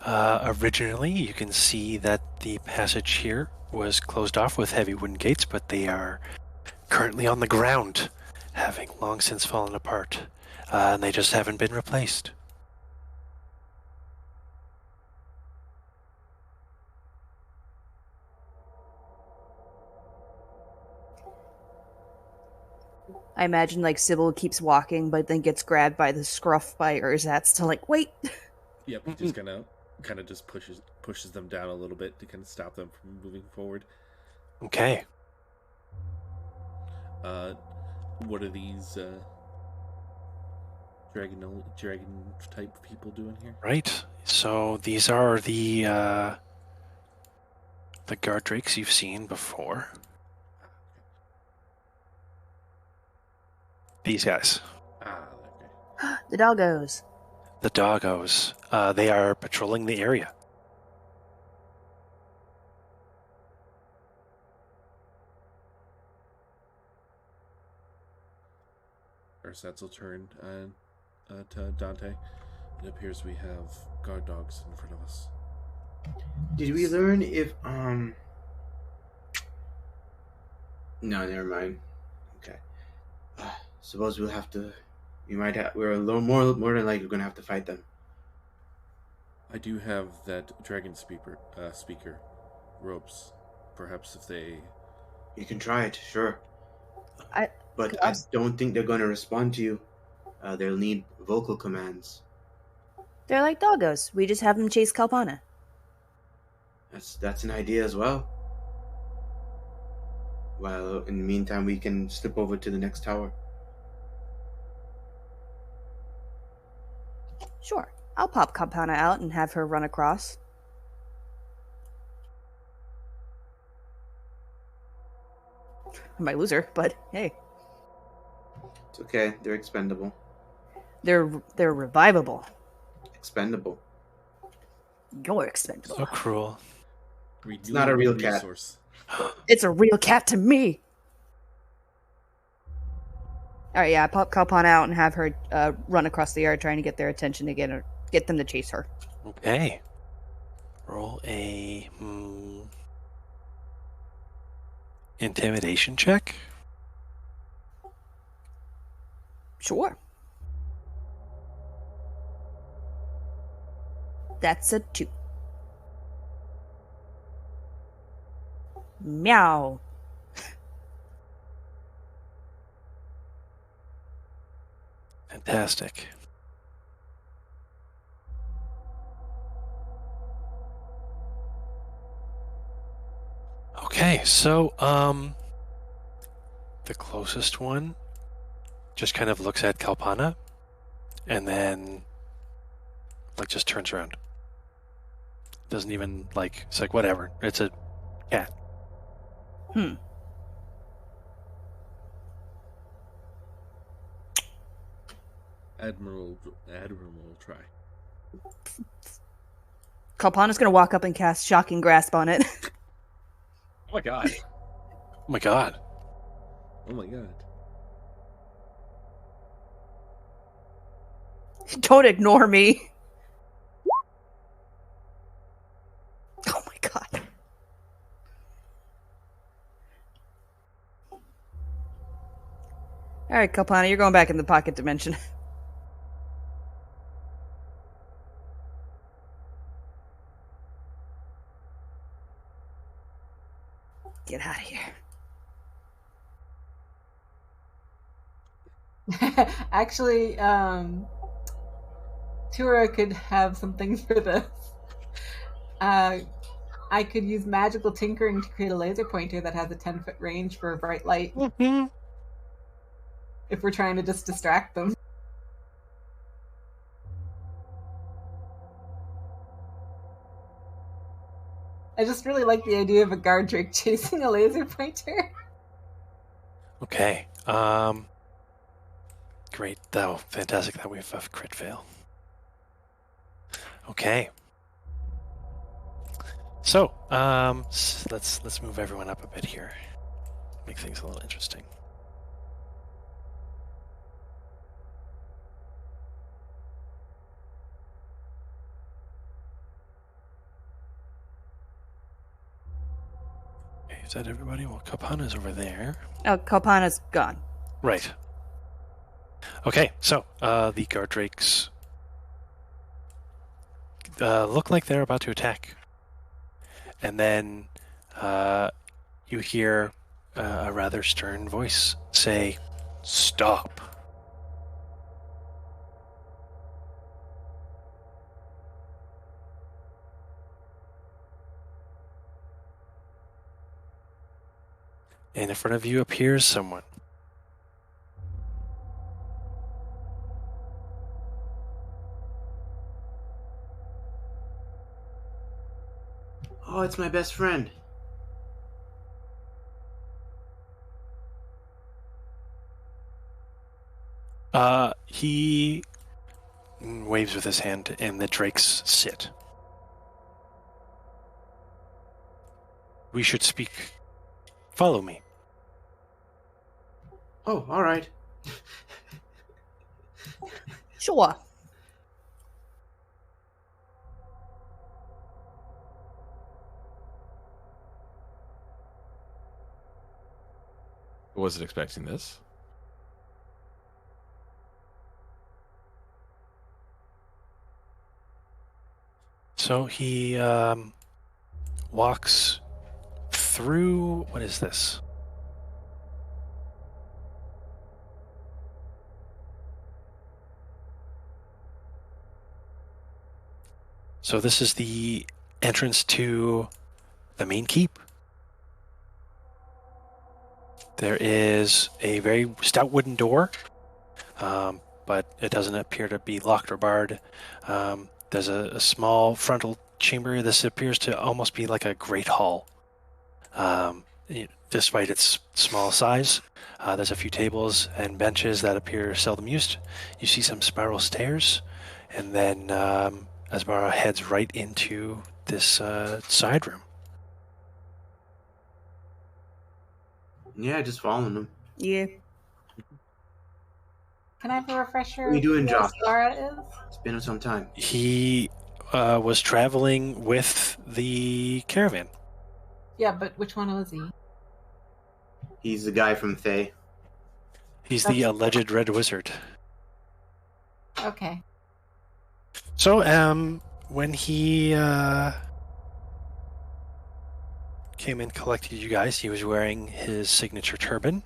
Originally, you can see that the passage here was closed off with heavy wooden gates, but they are currently on the ground, having long since fallen apart, and they just haven't been replaced. I imagine Sybil keeps walking, but then gets grabbed by the scruff by ERSATZ to wait. Yep, he just kind of just pushes them down a little bit to kind of stop them from moving forward. Okay. What are these dragon type people doing here? Right. So these are the guard drakes you've seen before. These guys. Okay. The doggos. The doggos. They are patrolling the area. ERSATZ will turn to Dante. It appears we have guard dogs in front of us. Did we learn if No, never mind. Okay. Suppose we'll have to. We're a little more than likely gonna have to fight them. I do have that dragon speaker ropes. Perhaps if they. You can try it, sure. I don't think they're gonna respond to you. They'll need vocal commands. They're like doggos. We just have them chase Kalpana. That's an idea as well. Well, in the meantime, we can slip over to the next tower. Sure. I'll pop Kalpana out and have her run across. I might lose her, but hey. It's okay. They're expendable. They're revivable. Expendable. You're expendable. So cruel. It's not a real cat. It's a real cat to me. All right, yeah, pop Kalpana out and have her run across the yard, trying to get their attention to get them to chase her. Okay. Roll a intimidation check. Sure. That's a 2. Meow. Fantastic. Okay, so the closest one just kind of looks at Kalpana and then just turns around. Doesn't even it's like whatever. It's a cat. Admiral will try. Kalpana's gonna walk up and cast Shocking Grasp on it. Oh my god. Oh my god. Oh my god. Don't ignore me. Oh my god. Alright, Kalpana, you're going back in the pocket dimension. Get out of here. Actually, TYURA could have something for this. I could use magical tinkering to create a laser pointer that has a 10-foot range for a bright light. If we're trying to just distract them. I just really like the idea of a guard drake chasing a laser pointer. Okay. Great. Though fantastic that we've a crit fail. Okay. So, let's move everyone up a bit here. Make things a little interesting. Okay, is that everybody? Well, Kalpana's over there. Oh, Kalpana's gone. Right. Okay, so the guard drakes look like they're about to attack. And then you hear a rather stern voice say, "Stop." And in front of you appears someone. Oh, it's my best friend. He waves with his hand, and the drakes sit. We should speak. Follow me. Oh, all right. Sure. I wasn't expecting this. So he walks through. What is this? So this is the entrance to the main keep. There is a very stout wooden door, but it doesn't appear to be locked or barred. There's a small frontal chamber. This appears to almost be like a great hall, despite its small size. There's a few tables and benches that appear seldom used. You see some spiral stairs, and then Asbara heads right into this side room. Yeah, just following them. Yeah. Can I have a refresher? What are you doing, who Josh? Asbara is? It's been some time. He was traveling with the caravan. Yeah, but which one was he? He's the guy from Thay. He's the alleged Red Wizard. Okay. So, when he came and collected you guys, he was wearing his signature turban.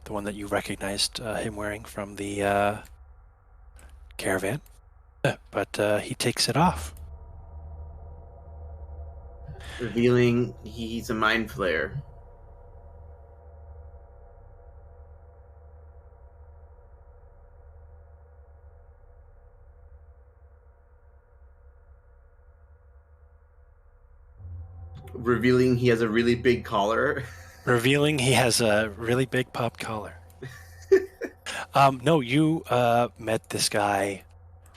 The one that you recognized him wearing from the caravan. But he takes it off. Revealing he's a mind flayer. Revealing he has a really big collar. Revealing he has a really big pop collar. No, you met this guy.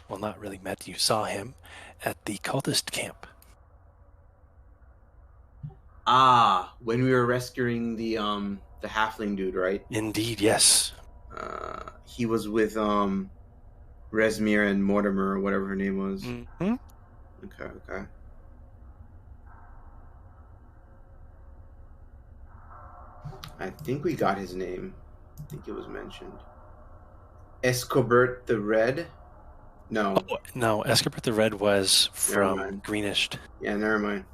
Well, not really met. You saw him at the cultist camp. Ah, when we were rescuing the halfling dude, right? Indeed, yes. He was with Resmir and Mortimer, or whatever her name was. Mm-hmm. Okay. I think we got his name. I think it was mentioned. Escobert the Red? No. Oh, no, Escobert the Red was Never from mind. Greenish. Yeah, never mind.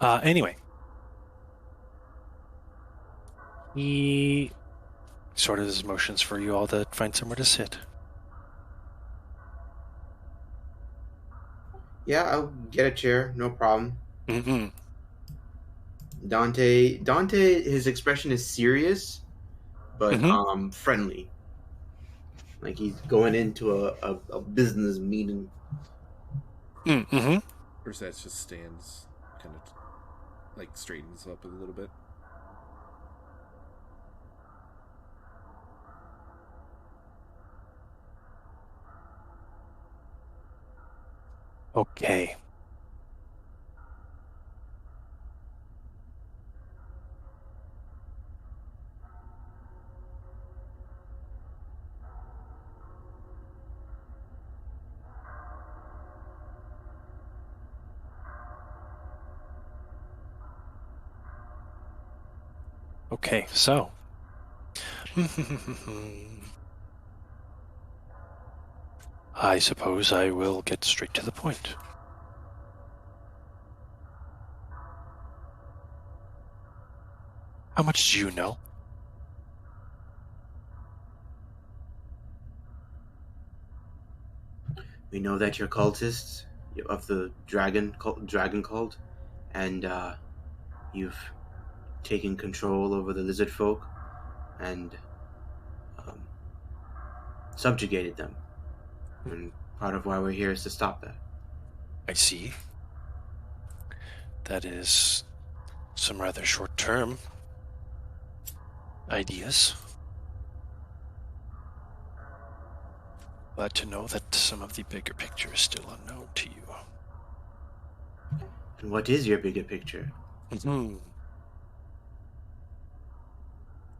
Anyway. He sorted his motions for you all to find somewhere to sit. Yeah, I'll get a chair, no problem. Mm-hmm. Dante, his expression is serious, but friendly. Like he's going into a business meeting. Mm-hmm. ERSATZ just stands, kind of like straightens up a little bit. Okay. Okay, so. I suppose I will get straight to the point. How much do you know? We know that you're cultists of the dragon cult, and you've taken control over the lizard folk and subjugated them. And part of why we're here is to stop that. I see. That is some rather short-term ideas. Glad to know that some of the bigger picture is still unknown to you. And what is your bigger picture?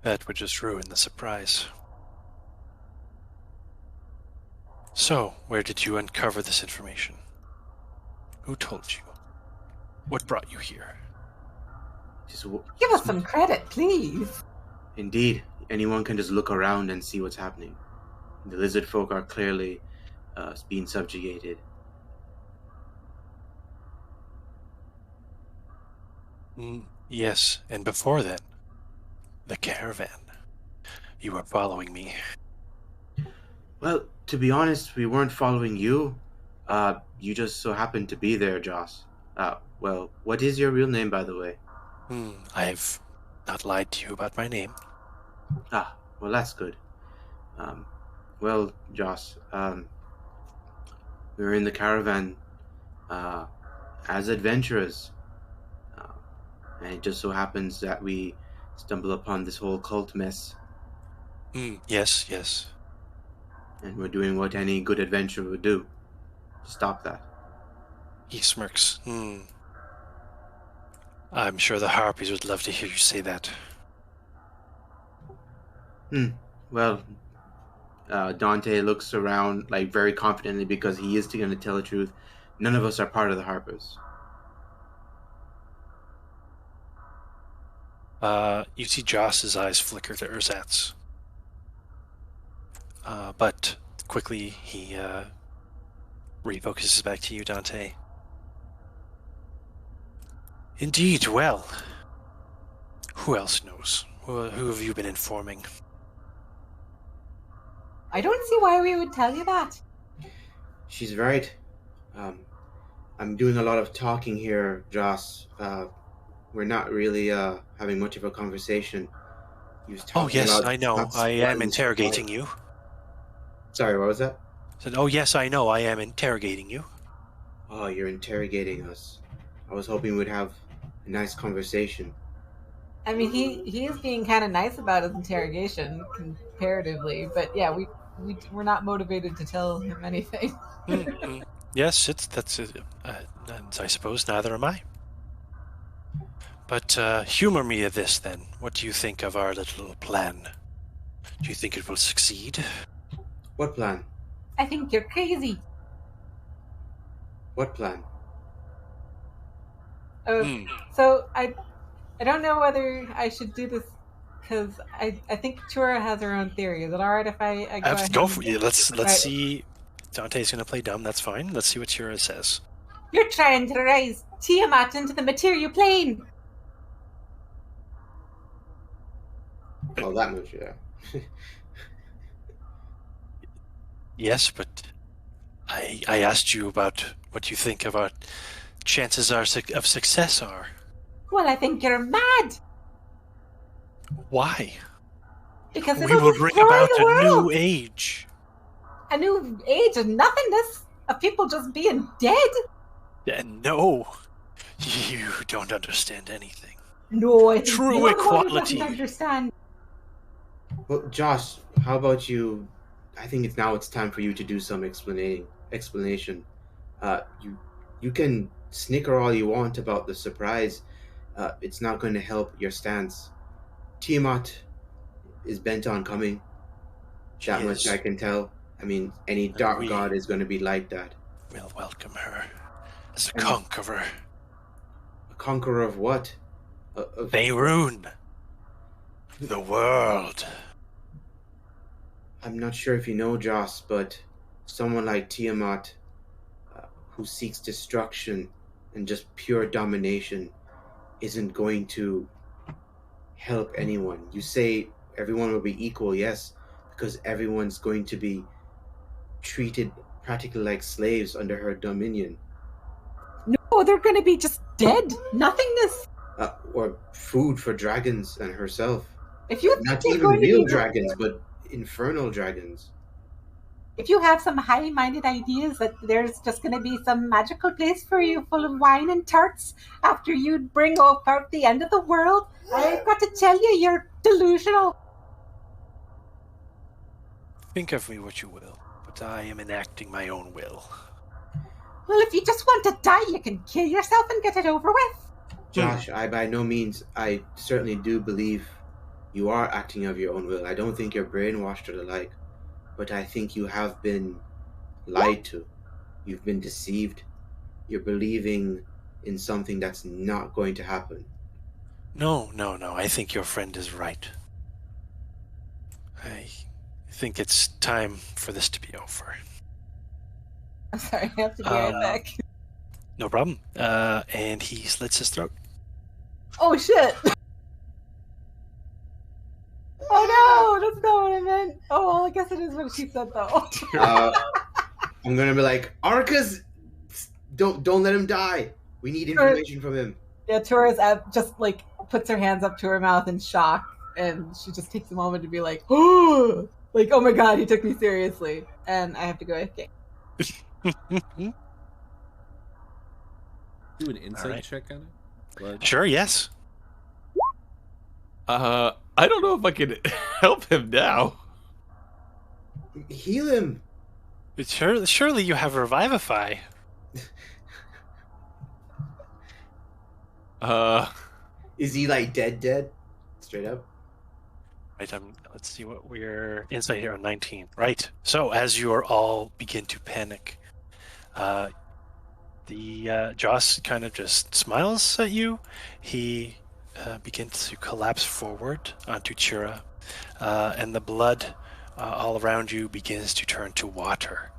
That would just ruin the surprise. So, where did you uncover this information? Who told you? What brought you here? Give us some credit, please. Indeed, anyone can just look around and see what's happening. The lizard folk are clearly being subjugated. Yes, and before then, the caravan. You were following me. Well, to be honest, we weren't following you. You just so happened to be there, Joss. Well, what is your real name, by the way? I've not lied to you about my name. Well, that's good. Well, Joss, we were in the caravan as adventurers. And it just so happens that we stumble upon this whole cult mess. Yes. And we're doing what any good adventurer would do. Stop that. He smirks. I'm sure the Harpies would love to hear you say that. Well, Dante looks around like very confidently because he is going to tell the truth. None of us are part of the Harpers. You see Joss's eyes flicker to ERSATZ. But quickly he refocuses back to you, Dante. Indeed, well. Who else knows? Who have you been informing? I don't see why we would tell you that. She's right. I'm doing a lot of talking here, Joss. We're not really having much of a conversation. He was talking yes, about I know. I am interrogating you. Sorry, what was that? I said, oh yes, I know. I am interrogating you. Oh, you're interrogating us. I was hoping we'd have a nice conversation. I mean, he is being kind of nice about his interrogation comparatively, but yeah, we're not motivated to tell him anything. Yes, that's it. And I suppose neither am I. But humor me of this, then. What do you think of our little plan? Do you think it will succeed? What plan? I think you're crazy. What plan? So I don't know whether I should do this because I think TYURA has her own theory. Is it all right if I go ahead? Go for it. Let's see. Dante's going to play dumb. That's fine. Let's see what TYURA says. You're trying to raise Tiamat into the material plane. Oh, that much, yeah. Yes, but I asked you about what you think about chances of success are. Well, I think you're mad. Why? Because we will bring about a new age. A new age of nothingness? Of people just being dead? No. You don't understand anything. No, I think True equality. Doesn't understand. Well, Josh, how about you? I think it's time for you to do some explanation. You can snicker all you want about the surprise. It's not going to help your stance. Tiamat is bent on coming. That much I can tell. I mean, any dark god is going to be like that. We'll welcome her as a conqueror. A conqueror of what? Faerun. The world. I'm not sure if you know, Joss, but someone like Tiamat, who seeks destruction and just pure domination, isn't going to help anyone. You say everyone will be equal, yes, because everyone's going to be treated practically like slaves under her dominion. No, they're going to be just dead. Nothingness. Or food for dragons and herself. If you not even real dragons, but infernal dragons. If you have some high-minded ideas that there's just going to be some magical place for you full of wine and tarts after you bring about the end of the world, I've got to tell you, you're delusional. Think of me what you will, but that I am enacting my own will. Well, if you just want to die, you can kill yourself and get it over with. Josh, I by no means, I certainly do believe you are acting of your own will. I don't think you're brainwashed or the like, but I think you have been lied to. You've been deceived. You're believing in something that's not going to happen. No. I think your friend is right. I think it's time for this to be over. I'm sorry, I have to be right back. No problem. And he slits his throat. Oh, shit! Oh, no! That's not what I meant. Oh, well, I guess it is what she said, though. I'm gonna be like, Arcus, don't let him die. We need information from him. Yeah, TYURA just, like, puts her hands up to her mouth in shock, and she just takes a moment to be like, oh! Like, oh my god, he took me seriously. And I have to go, okay. Do an insight right. check on it. Blood. Sure, yes. I don't know if I can help him now. Heal him. But surely you have Revivify. Is he like dead? Straight up? Right, let's see what we're insight here on 19. Right. So as you are all begin to panic, the Joss kind of just smiles at you. He begins to collapse forward onto TYURA, and the blood all around you begins to turn to water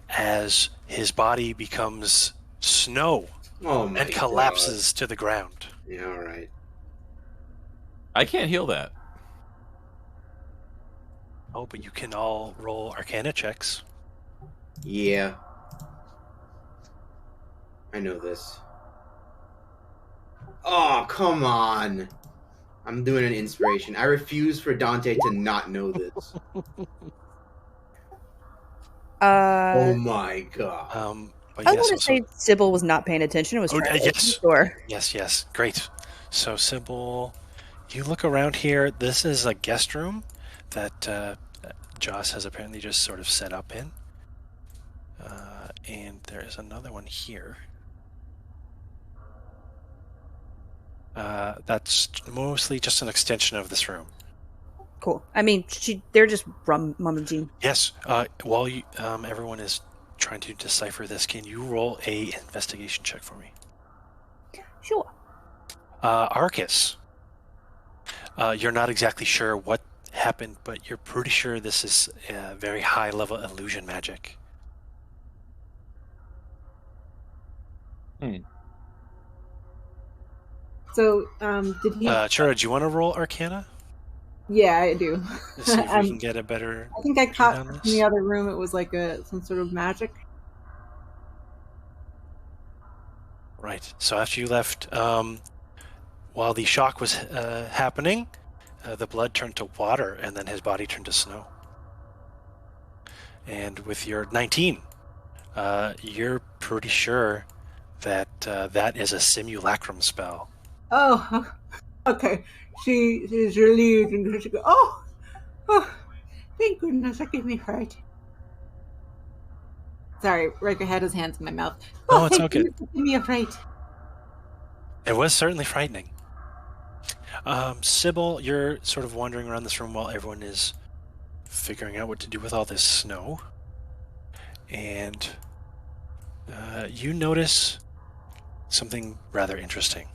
as his body becomes snow and collapses to the ground. Yeah, all right. I can't heal that. Oh, but you can all roll Arcana checks. Yeah. I know this. Oh, come on. I'm doing an inspiration. I refuse for Dante to not know this. Oh my god. But I yes, want to say Sybil was not paying attention. It was trying to open the door. Yes. Great. So Sybil, you look around here. This is a guest room that Joss has apparently just sort of set up in. And there's another one here. That's mostly just an extension of this room. Cool. I mean, they're just rummaging. Yes. While you, everyone is trying to decipher this, can you roll a investigation check for me? Sure. Arcus, you're not exactly sure what happened, but you're pretty sure this is very high-level illusion magic. So, did he... TYURA, do you want to roll Arcana? Yeah, I do. Let's see if we can get a better... I think I caught in the other room it was like some sort of magic. Right. So after you left, while the shock was happening, the blood turned to water, and then his body turned to snow. And with your 19, you're pretty sure that that is a simulacrum spell. Oh, okay. She's relieved, and she goes, oh, thank goodness, that gave me fright. Sorry, Riker had his hands in my mouth. Oh, it's okay. Give me a fright. It was certainly frightening. Sybil, you're sort of wandering around this room while everyone is figuring out what to do with all this snow. And you notice something rather interesting.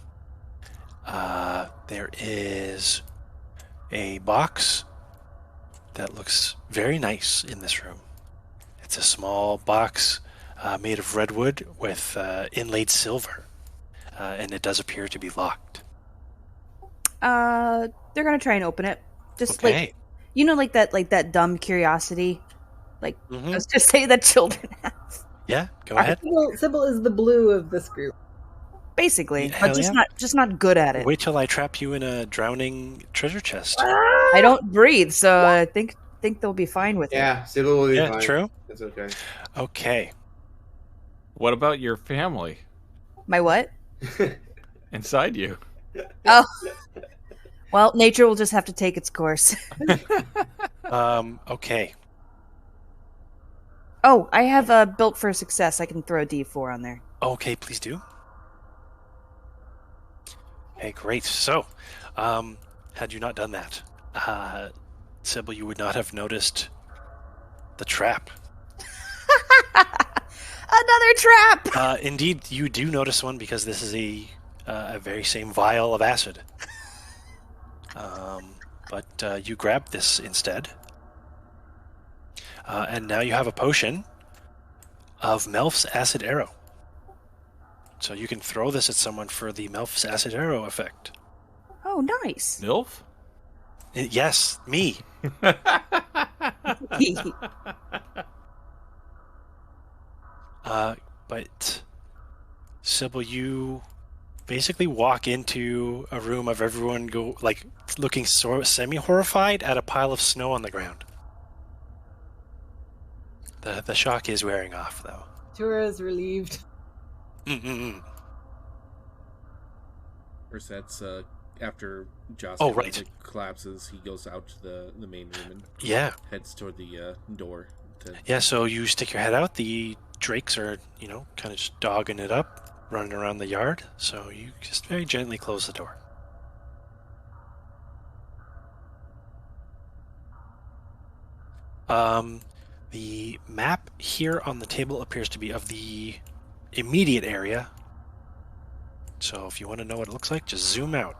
There is a box that looks very nice in this room. It's a small box made of redwood with inlaid silver, and it does appear to be locked. They're gonna try and open it. Just okay. like that dumb curiosity. Like I was just saying that children have. Yeah, go ahead. Sybil is the blue of this group. Basically, but just not good at it. Wait till I trap you in a drowning treasure chest. I don't breathe, so I think they'll be fine with it. Yeah, Sybil will be fine. True. That's okay. Okay. What about your family My what? inside you? Oh. Well, nature will just have to take its course. Okay. Oh, I have built for success. I can throw a D4 on there. Okay, please do. Okay, great. So, had you not done that, Sybil, you would not have noticed the trap. Another trap! Indeed, you do notice one because this is a very same vial of acid. But you grab this instead. And now you have a potion of Melf's Acid Arrow. So you can throw this at someone for the Melf's Acid Arrow effect. Oh, nice. MILF? Yes, me. But Sybil, you basically walk into a room of everyone looking semi-horrified at a pile of snow on the ground. The shock is wearing off, though. TYURA is relieved. ERSATZ, after Joss collapses, he goes out to the main room and heads toward the door. Yeah, so you stick your head out. The drakes are, kind of just dogging it up, running around the yard. So you just very gently close the door. The map here on the table appears to be of the immediate area. So if you want to know what it looks like, just zoom out.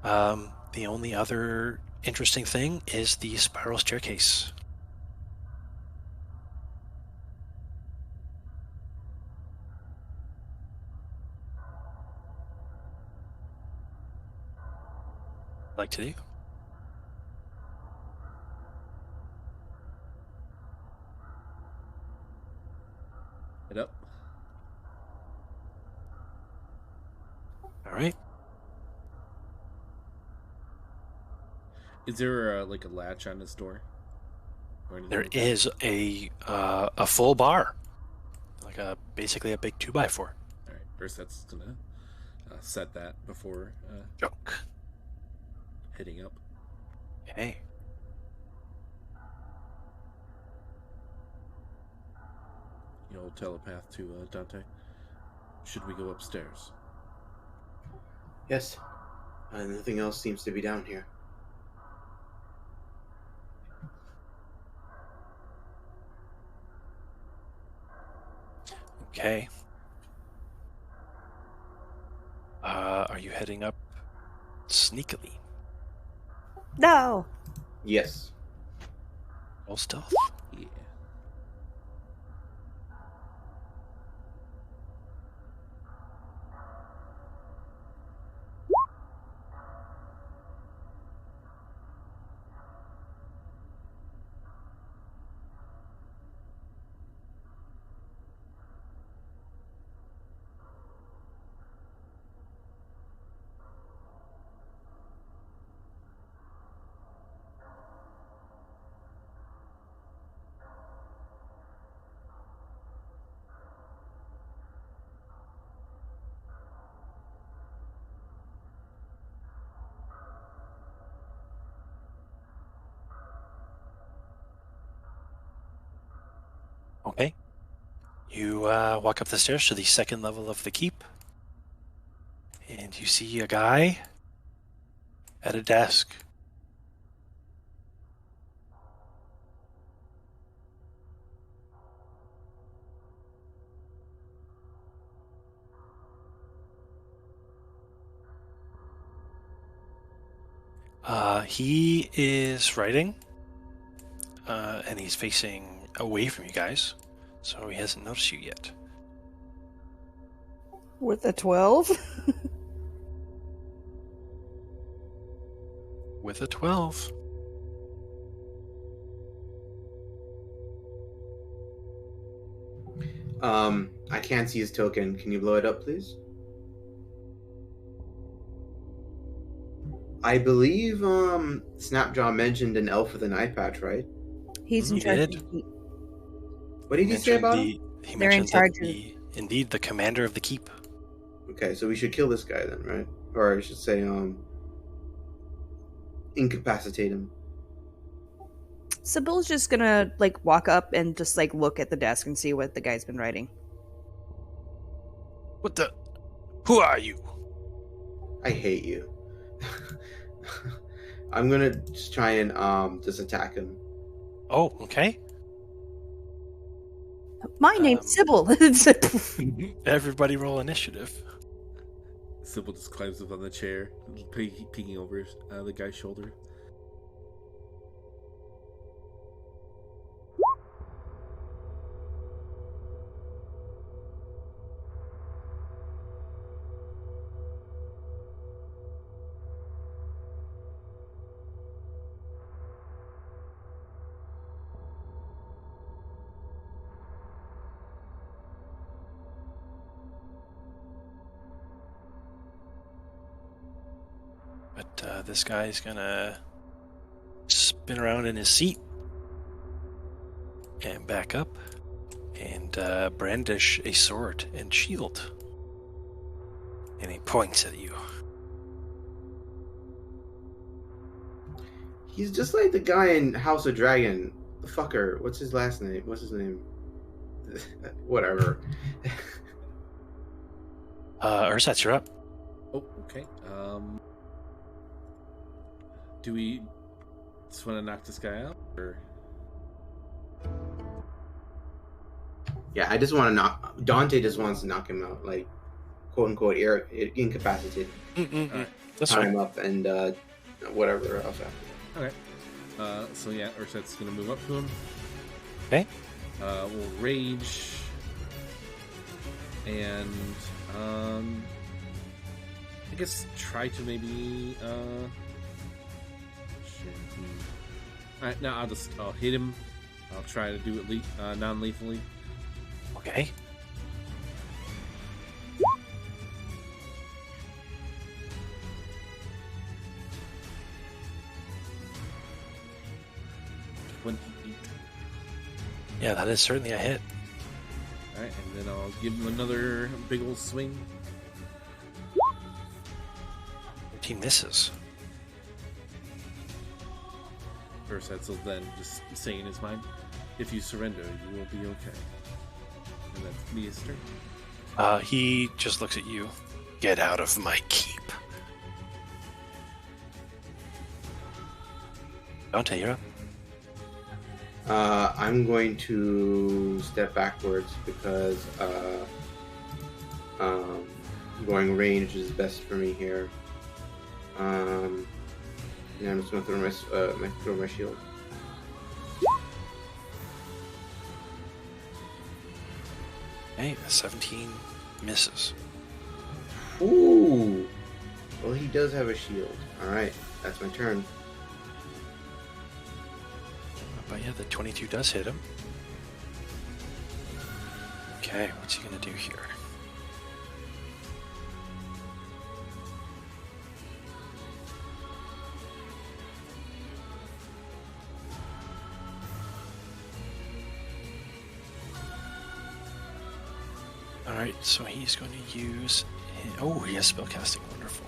The only other interesting thing is the spiral staircase. Like to do? Head up. All right. Is there a latch on this door? There is a full bar, basically a big 2x4. All right, ERSATZ is gonna set that before heading up. Okay. Telepath to Dante. Should we go upstairs? Yes. Nothing else seems to be down here. Okay. Are you heading up sneakily? No. Yes. Roll stealth? Yeah. Okay. You walk up the stairs to the second level of the keep. And you see a guy at a desk. He is writing, and he's facing away from you guys, so he hasn't noticed you yet. With a 12? With a 12. I can't see his token. Can you blow it up, please? I believe Snapjaw mentioned an elf with an eye patch, right? He's in charge of the keep. What did he say about him? He They're in mentioned charge indeed, the commander of the keep. Okay, so we should kill this guy then, right? Or I should say, incapacitate him. CYBEL's just gonna like walk up and just like look at the desk and see what the guy's been writing. What the? Who are you? I hate you. I'm gonna just try and just attack him. Oh, okay. My name's CYBEL. Everybody roll initiative. Sybil just climbs up on the chair, peeking over the guy's shoulder. But this guy's gonna spin around in his seat and back up and brandish a sword and shield. And he points at you. He's just like the guy in House of Dragon. The fucker. What's his last name? What's his name? Whatever. ERSATZ, you're up. Oh, okay. Do we just want to knock this guy out, or? Yeah, I just want to knock. Dante just wants to knock him out, like, quote unquote, incapacitate. Alright. That's Tie fine. him up and whatever else after. Okay. So yeah, Urset's gonna move up to him. Okay. We'll rage, and I guess try to maybe. Alright, now I'll hit him. I'll try to do it non-lethally. Okay. Yeah, that is certainly a hit. Alright, and then I'll give him another big old swing. 13 misses. Ursetz will then just say in his mind, "If you surrender, you will be okay." And that's me, his turn. He just looks at you. Get out of my keep. Dante, you're up. I'm going to step backwards because going range is best for me here. And I'm just going to throw my shield. Okay, 17 misses. Ooh! Well, he does have a shield. Alright, that's my turn. But yeah, the 22 does hit him. Okay, what's he gonna do here? Alright, so he's going to use... Oh, he has spellcasting. Wonderful.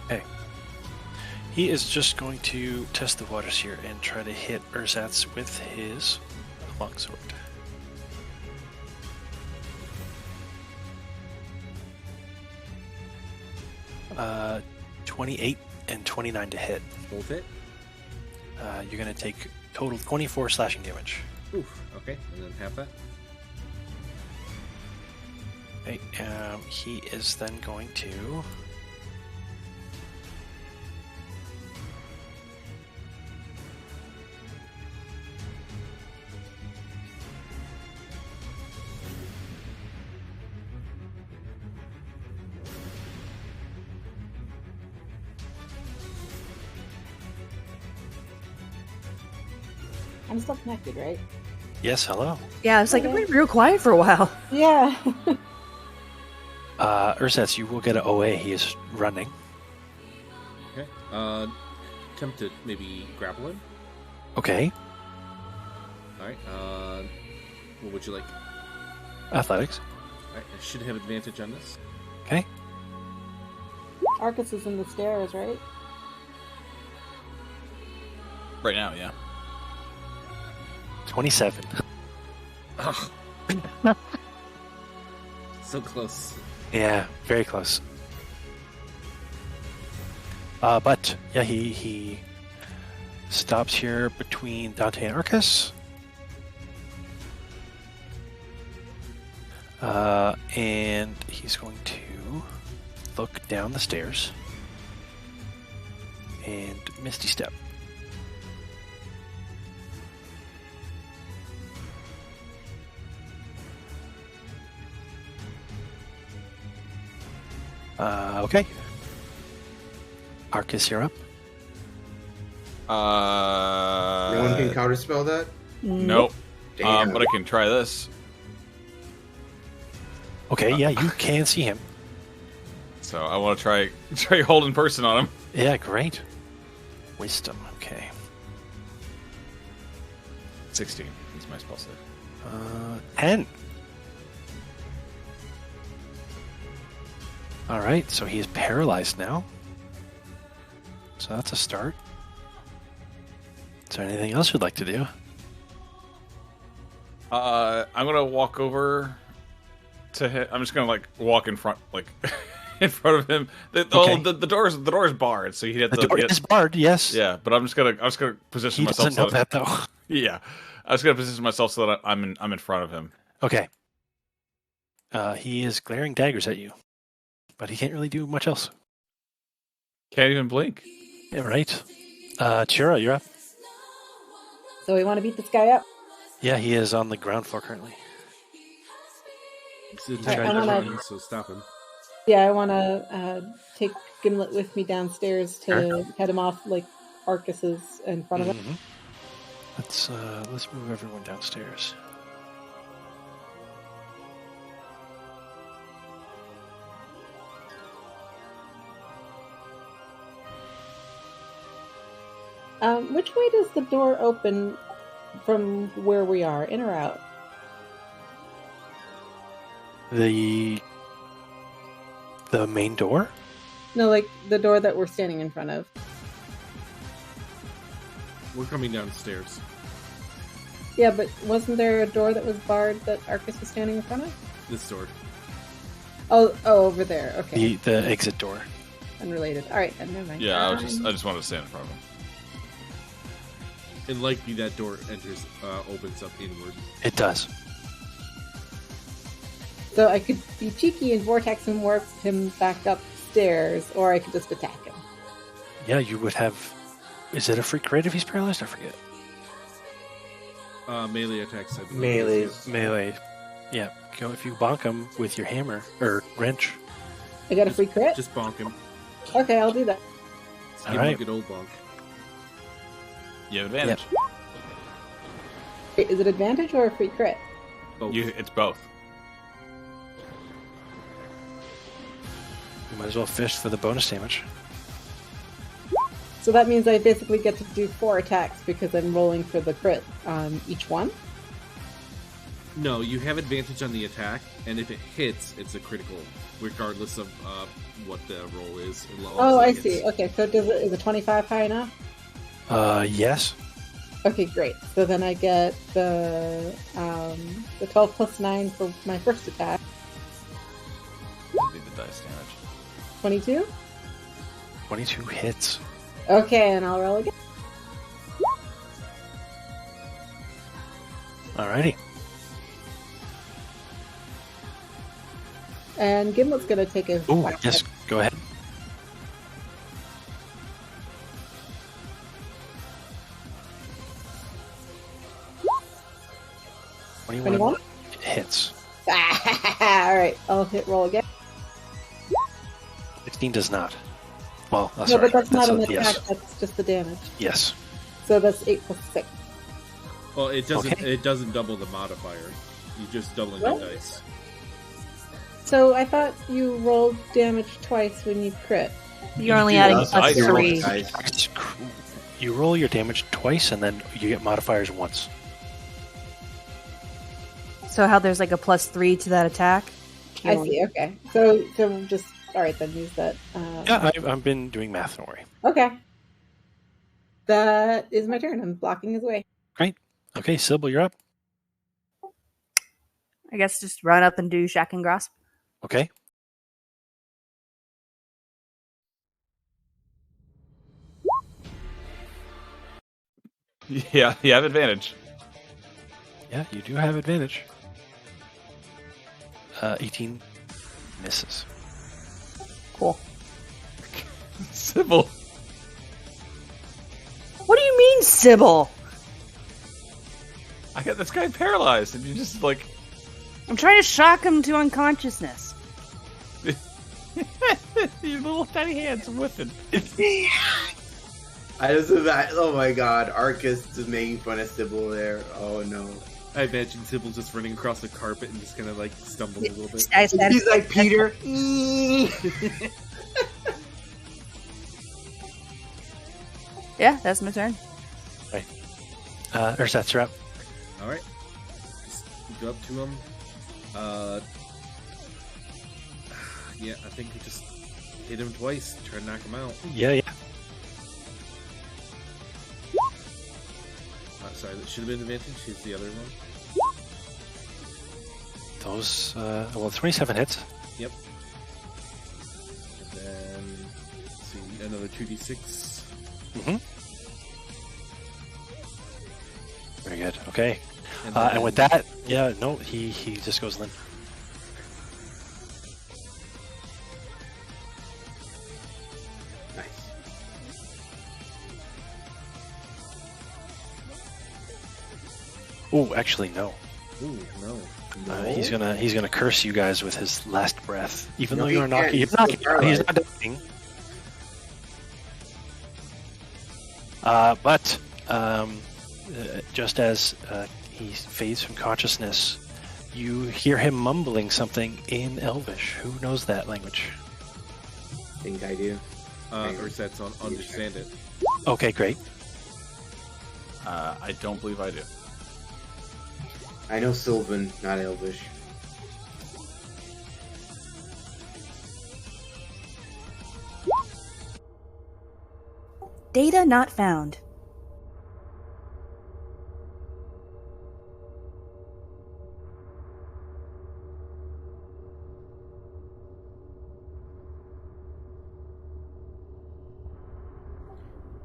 Okay. He is just going to test the waters here and try to hit ERSATZ with his longsword. 28 and 29 to hit. Both hit. You're going to take total 24 slashing damage. Oof. Okay, and then half that. Okay, he is then going to... I'm still connected, right? Yes, hello. Yeah, I was like, it went real quiet for a while. Yeah. ERSATZ, you will get an OA. He is running. Okay. Attempt to maybe grapple him. Okay. Alright. What would you like? Athletics. Alright, I should have advantage on this. Okay. Arcus is in the stairs, right? Right now, yeah. 27. Oh. So close. Yeah, very close. But yeah, he stops here between Dante and Arcus. And he's going to look down the stairs and Misty Step. Okay. Arcus, you're up. No one can counterspell that? Nope. Damn. But I can try this. Okay, yeah, you can see him. So I want to try holding person on him. Yeah, great. Wisdom, okay. 16 is my spell save. 10. All right, so he is paralyzed now. So that's a start. Is there anything else you'd like to do? I'm gonna walk over to him. I'm just gonna like walk in front, like in front of him. The door is barred, so he had The door is barred. Yes. Yeah, but I'm just gonna position He myself. doesn't know that though. Yeah, I was gonna position myself so that I'm in front of him. Okay. He is glaring daggers at you, but he can't really do much else. Can't even blink. Yeah, right. Tyura, you're up. So we want to beat this guy up. Yeah, he is on the ground floor currently. It's in Alright, I wanna- charge, so stop him. Yeah, I want to take Gimlet with me downstairs to head him off like Arcus is in front of him. Mhm. Let's move everyone downstairs. Which way does the door open from where we are, in or out? The main door? No, like the door that we're standing in front of. We're coming downstairs. Yeah, but wasn't there a door that was barred that Arcus was standing in front of? This door. Oh, over there. Okay, The exit door. unrelated. All right, then never mind. Yeah, I just wanted to stand in front of him. And likely that door opens up inward. It does. So I could be cheeky and vortex and warp him back upstairs, or I could just attack him. Yeah, you would have. Is it a free crit if he's paralyzed? I forget. Melee attacks. I believe. Melee. Melee. Yeah, go if you bonk him with your hammer or wrench. I got a free crit? Just bonk him. Okay, I'll do that. Just All give him right. a good old bonk. You have advantage. Wait, is it advantage or a free crit? Both. It's both. You might as well fish for the bonus damage. So that means I basically get to do 4 attacks because I'm rolling for the crit on each one? No, you have advantage on the attack, and if it hits, it's a critical, regardless of what the roll is. Oh, I see. Okay, so is a 25 high enough? Yes. Okay, great. So then I get the 12 plus 9 for my first attack. Did the dice damage. 22? 22 hits. Okay, and I'll roll again. Alrighty. And Gimlet's gonna take a Ooh, whack yes, go ahead. at 21? Hits. Alright, I'll hit roll again. 16 does not. Well, No, sorry. but that's not an attack, yes. that's just the damage. Yes. So that's 8 plus 6. Well, it doesn't. Okay. It doesn't double the modifier. You just doubling What? the dice. So I thought you rolled damage twice when you crit. You're only do adding that. plus I roll 3. Dice. You roll your damage twice, and then you get modifiers once. So how there's like a plus 3 to that attack? I see, okay. So just, alright then, use that. Yeah, I've been doing math, don't worry. Okay. That is my turn. I'm blocking his way. Great. Okay, CYBEL, you're up. I guess just run up and do shack and grasp. Okay. Yeah, you have advantage. Yeah, you do have advantage. 18 misses. Cool. CYBEL. What do you mean, CYBEL? I got this guy paralyzed, and you just like. I'm trying to shock him to unconsciousness. Your little tiny hands are whipping. I just imagine, oh my god, Arcus just making fun of CYBEL there. Oh no. I imagine Sybil just running across the carpet and just kind of like stumbling a little bit. He's like Peter. Yeah, that's my turn. Right. ERSATZ, you're up. Alright. Just go up to him. Yeah, I think we just hit him twice, try to knock him out. Yeah. Sorry, that should have been advantage. Here's the other one. Those, 27 hits. Yep. And then, let's see, another 2d6. Mm-hmm. Very good. Okay. And, And with that, yeah, no, he just goes limp. Nice. Oh, actually, no. Ooh, no. He's gonna curse you guys with his last breath, even No, though he you're can't. he's He's not still he's paralyzed. not dying. But just as he fades from consciousness, you hear him mumbling something in Elvish. Who knows that language? I think I do. ERSATZ on understand it. Okay, great. I don't believe I do. I know Sylvan, not Elvish. Data not found.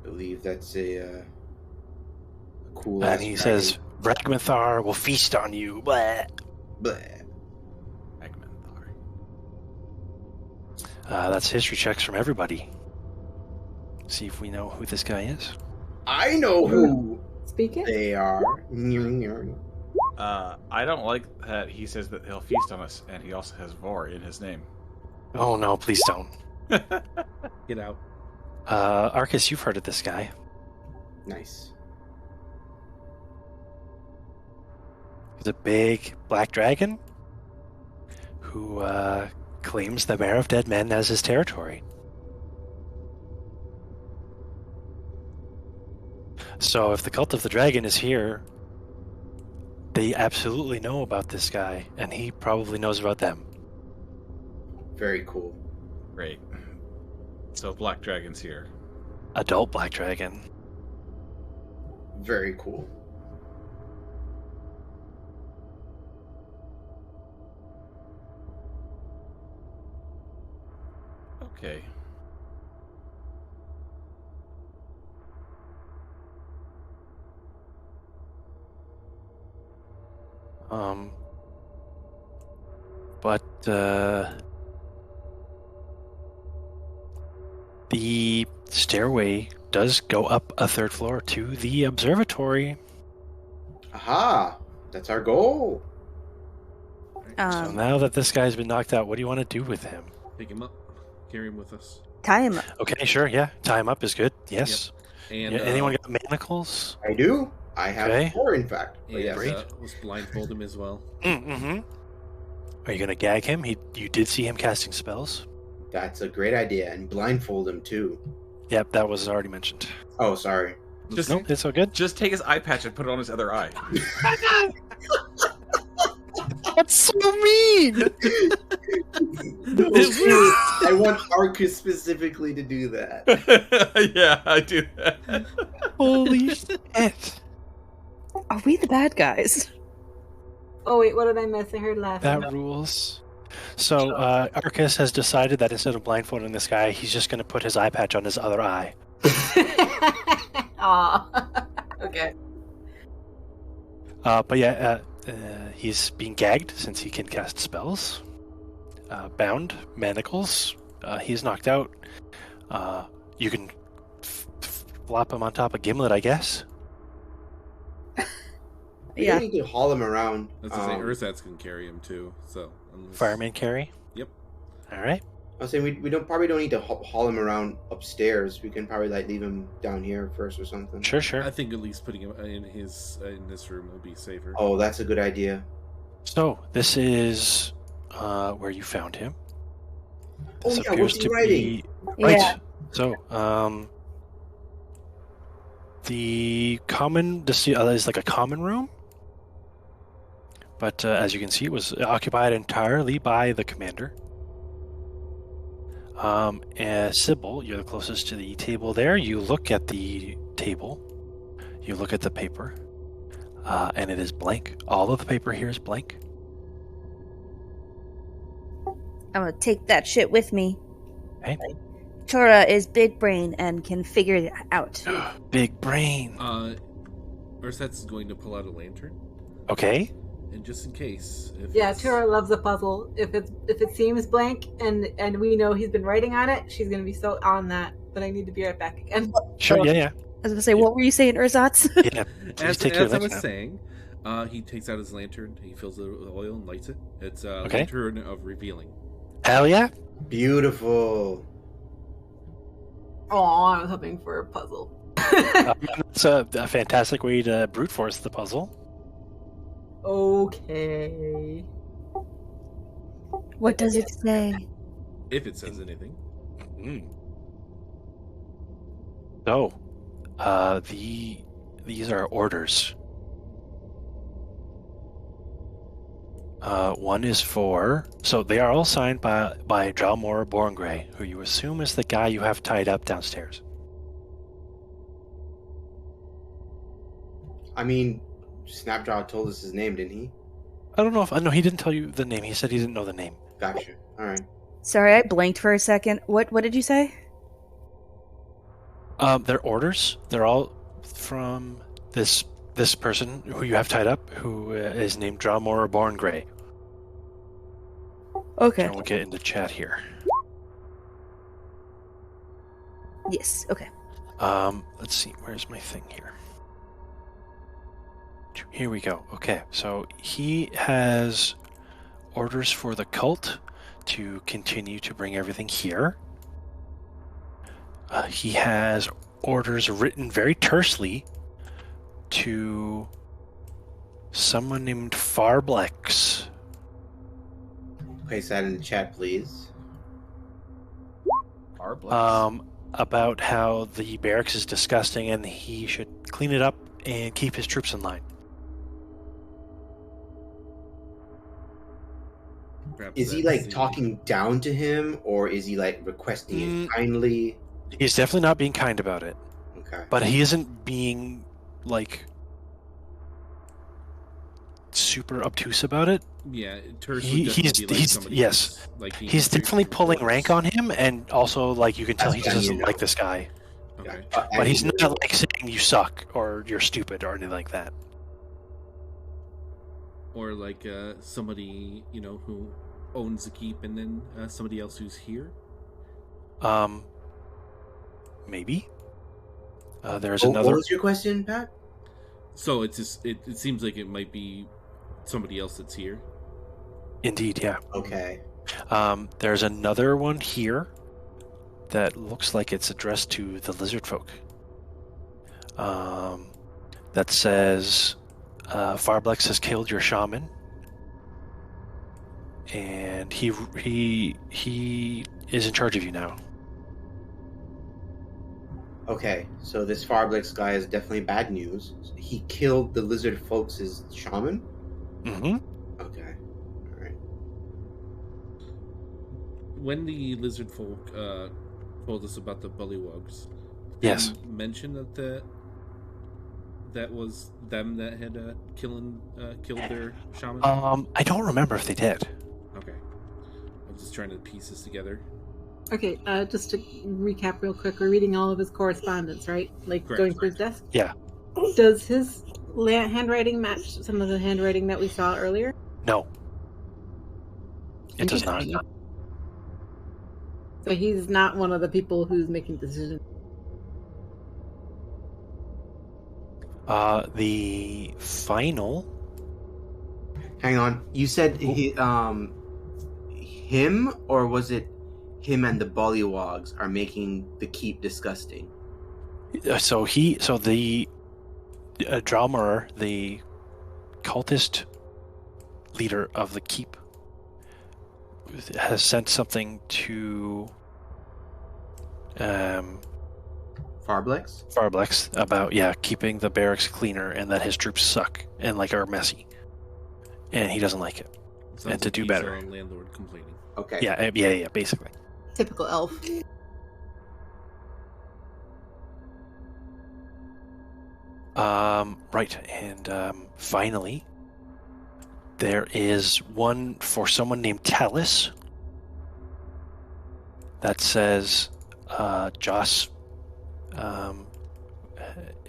I believe that's a cool. And he says, Ragmathar will feast on you. Blah. Bleh. That's history checks from everybody. See if we know who this guy is. I know who Speaking. they are. I don't like that he says that he'll feast on us, and he also has Vor in his name. Oh no, please don't. Get out. Arcus, you've heard of this guy. Nice. He's a big black dragon who claims the Mare of Dead Men as his territory. So if the Cult of the Dragon is here, they absolutely know about this guy, and he probably knows about them. Very cool. Great. So Black Dragon's here. Adult black dragon. Very cool. Okay. But the stairway does go up a third floor to the observatory. Aha! That's our goal. So now that this guy's been knocked out, what do you want to do with him? Pick him up. Carry him with us. Tie him up. Okay, sure, yeah. Tie him up is good. Yes. And Yeah, anyone got manacles? I do. I have Okay. 4, in fact. But and, yes. great. Let's blindfold him as well. Mm-hmm. Are you going to gag him? You did see him casting spells? That's a great idea. And blindfold him, too. Yep, that was already mentioned. Oh, sorry. Just Nope, it's all good. just take his eye patch and put it on his other eye. That's so mean. No, seriously, I want Arcus specifically to do that. Yeah, I do that. Holy shit! Are we the bad guys? Oh wait, what did I miss? I heard laughing. That rules. So Arcus has decided that instead of blindfolding this guy, he's just going to put his eye patch on his other eye. Aw. Okay. But yeah, he's being gagged since he can cast spells. Bound, manacles. He's knocked out. You can flop him on top of Gimlet, I guess. Yeah, you can haul him around. As I say, ERSATZ can carry him too. So Fireman carry. Yep. All right. I was saying we probably don't need to haul him around upstairs. We can probably leave him down here first or something. Sure. I think at least putting him in this room will be safer. Oh, that's a good idea. So this is where you found him. This yeah, what's he writing? Right. Yeah. So the common is like a common room, but as you can see, it was occupied entirely by the commander. CYBEL, you're the closest to the table there. You look at the table, you look at the paper, and it is blank. All of the paper here is blank. I'm gonna take that shit with me. Okay. TYURA is big brain and can figure it out. Big brain. ERSATZ is going to pull out a lantern, Okay. and just in case. Yeah, TYURA loves a puzzle. If it seems blank and we know he's been writing on it, she's gonna be so on that. But I need to be right back again. Sure. Yeah. I was gonna say, what were you saying, ERSATZ? Yeah. Please As, take your as I was lantern out. saying, he takes out his lantern, he fills it with oil and lights it. It's a Okay. lantern of revealing. Hell yeah. Beautiful. Oh, I was hoping for a puzzle. It's a fantastic way to brute force the puzzle. Okay. What does it say? If it says anything. Mm. So, these are orders. One is for... So they are all signed by Jalmor Borngray, who you assume is the guy you have tied up downstairs. I mean, Snapjaw told us his name, didn't he? I don't know if... No, he didn't tell you the name. He said he didn't know the name. Gotcha. All right. Sorry, I blinked for a second. What did you say? They're orders. They're all from this person who you have tied up, who is named Jalmor Borngray. Okay. And we'll get into chat here. Yes. Okay. Let's see. Where's my thing here? Here we go. Okay, so he has orders for the cult to continue to bring everything here. He has orders written very tersely to someone named Farblex. Place that in the chat, please. About how the barracks is disgusting and he should clean it up and keep his troops in line. Perhaps Is he that's like talking down to him, or is he like requesting it kindly? He's definitely not being kind about it, Okay. but he isn't being like super obtuse about it. Yeah, Terse He- would he's- definitely be like he's- somebody yes. who's, like, he He's definitely pulling rank on him. him, and also like you can tell he That's doesn't genuine. like this guy. Okay. But he's not like saying you suck or you're stupid or anything like that. Or like somebody, who owns the keep, and then somebody else who's here. Maybe. There's What another. was your question, Pat? So it's just it seems like it might be somebody else that's here. Indeed, yeah. Okay. There's another one here that looks like it's addressed to the lizard folk. That says, Farblex has killed your shaman, and he is in charge of you now. Okay, so this Farblex guy is definitely bad news. He killed the lizard folks' shaman? Mm-hmm. Okay. when the lizard folk told us about the bullywugs, Yes. they mentioned that was them that had killed their shaman. I don't remember if they did. Okay, I'm just trying to piece this together. Okay, just to recap real quick, we're reading all of his correspondence, right? Like Correct. going through his desk? Yeah. Does his handwriting match some of the handwriting that we saw earlier? No. It does not. Interesting. So he's not one of the people who's making decisions. The final. Hang on. You said him, or was it him and the Bullywugs are making the keep disgusting? So the Draumer, the cultist leader of the keep, has sent something to Farblex about keeping the barracks cleaner and that his troops suck and are messy, and he doesn't like it. Sounds And to like do he's better. our landlord complaining. Okay. Yeah, basically. Typical elf. Right, and finally, there is one for someone named Talus that says Joss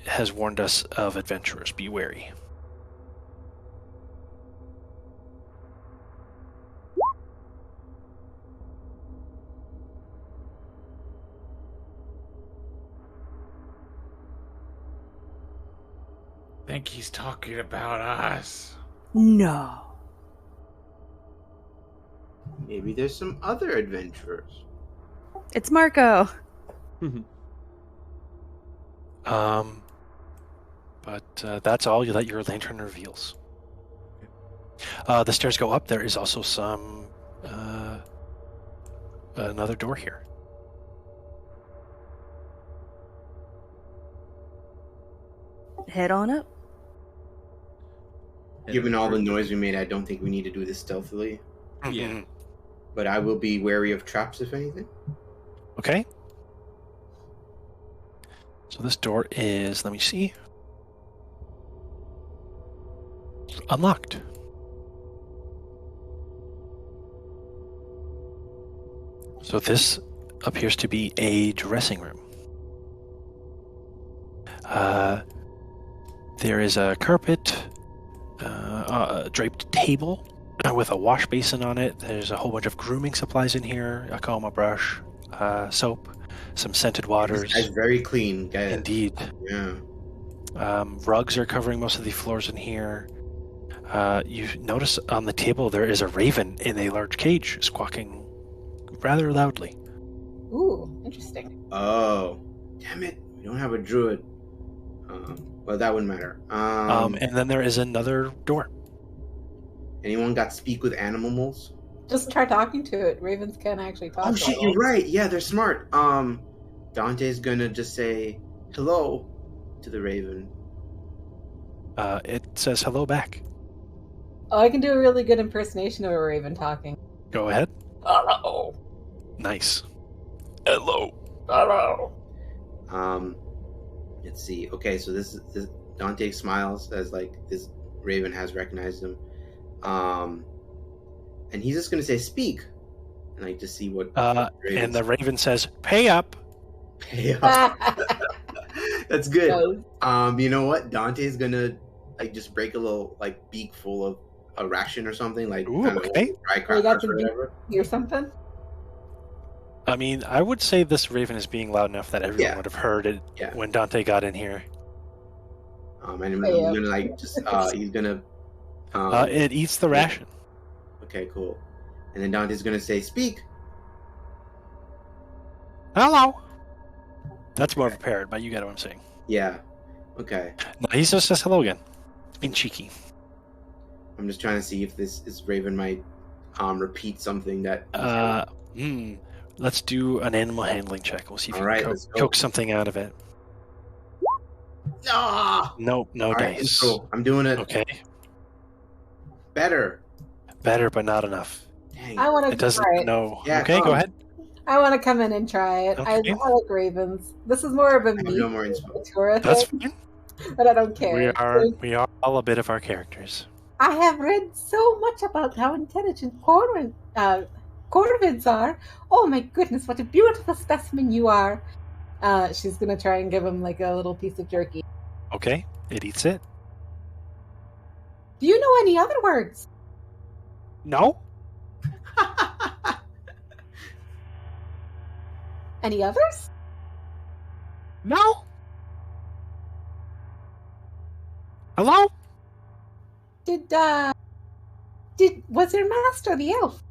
has warned us of adventurers. Be wary. Think he's talking about us. No. Maybe there's some other adventurers. It's Marco. But that's all that your lantern reveals. The stairs go up. There is also some another door here. Head on up. Given all the noise we made, I don't think we need to do this stealthily. Yeah. But I will be wary of traps, if anything. Okay. So this door is, let me see, unlocked. So this appears to be a dressing room. There is a carpet, a draped table with a wash basin on it. There's a whole bunch of grooming supplies in here, a comb, a brush, soap, some scented waters. This guy's very clean, guys. Indeed. Yeah. Rugs are covering most of the floors in here. You notice on the table there is a raven in a large cage, squawking rather loudly. Ooh, interesting. Oh, damn it! We don't have a druid. Well, that wouldn't matter. And then there is another door. Anyone got speak with animals? Just try talking to it. Ravens can actually talk. Oh shit, you're right. Yeah, they're smart. Dante's gonna just say hello to the raven. It says hello back. Oh, I can do a really good impersonation of a raven talking. Go ahead. Hello. Nice. Hello. Hello. Let's see. Okay, so this Dante smiles as this raven has recognized him. And he's just gonna say speak, and just see what. And the raven says, "Pay up." Pay up. That's good. No. You know what? Dante's gonna just break a little beak full of a ration or something Ooh, okay. Dry crackers or whatever. Or something. I mean, I would say this raven is being loud enough that everyone would have heard it when Dante got in here. And he's gonna he's gonna. It eats the ration. Okay, cool. And then Dante's gonna say, "Speak." Hello. That's more of a parrot, but you get what I'm saying. Yeah. Okay. No, he just says hello again. Being cheeky. I'm just trying to see if this raven might repeat something that. Let's do an animal handling check. We'll see if you can coax something out of it. Ah! Nope, no Right, dice. cool. I'm doing it. Okay. Better. Better, but not enough. Dang. I want It to doesn't try it. know. Yeah, Okay, come go on. ahead. I want to come in and try it. I Okay. like ravens. This is more of a I have me no more inspo. TYURA That's thing, fine. but I don't care. We are all a bit of our characters. I have read so much about how intelligent corvids are. Oh my goodness, what a beautiful specimen you are. She's gonna try and give him like a little piece of jerky. Okay, it eats it. Do you know any other words? No? Any others? No? Hello? Was your master the elf?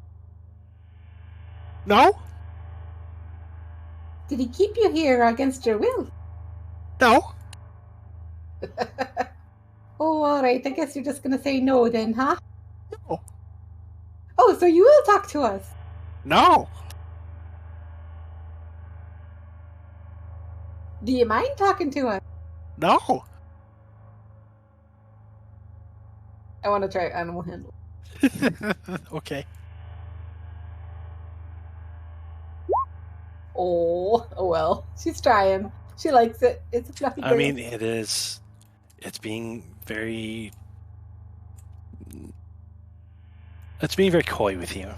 No? Did he keep you here against your will? No? Oh, all right. I guess you're just gonna say no then, huh? No. Oh, so you will talk to us? No? Do you mind talking to us? No? I want to try animal handle. Okay. Oh well. She's trying. She likes it. It's a fluffy girl. I mean, it's being very coy with you.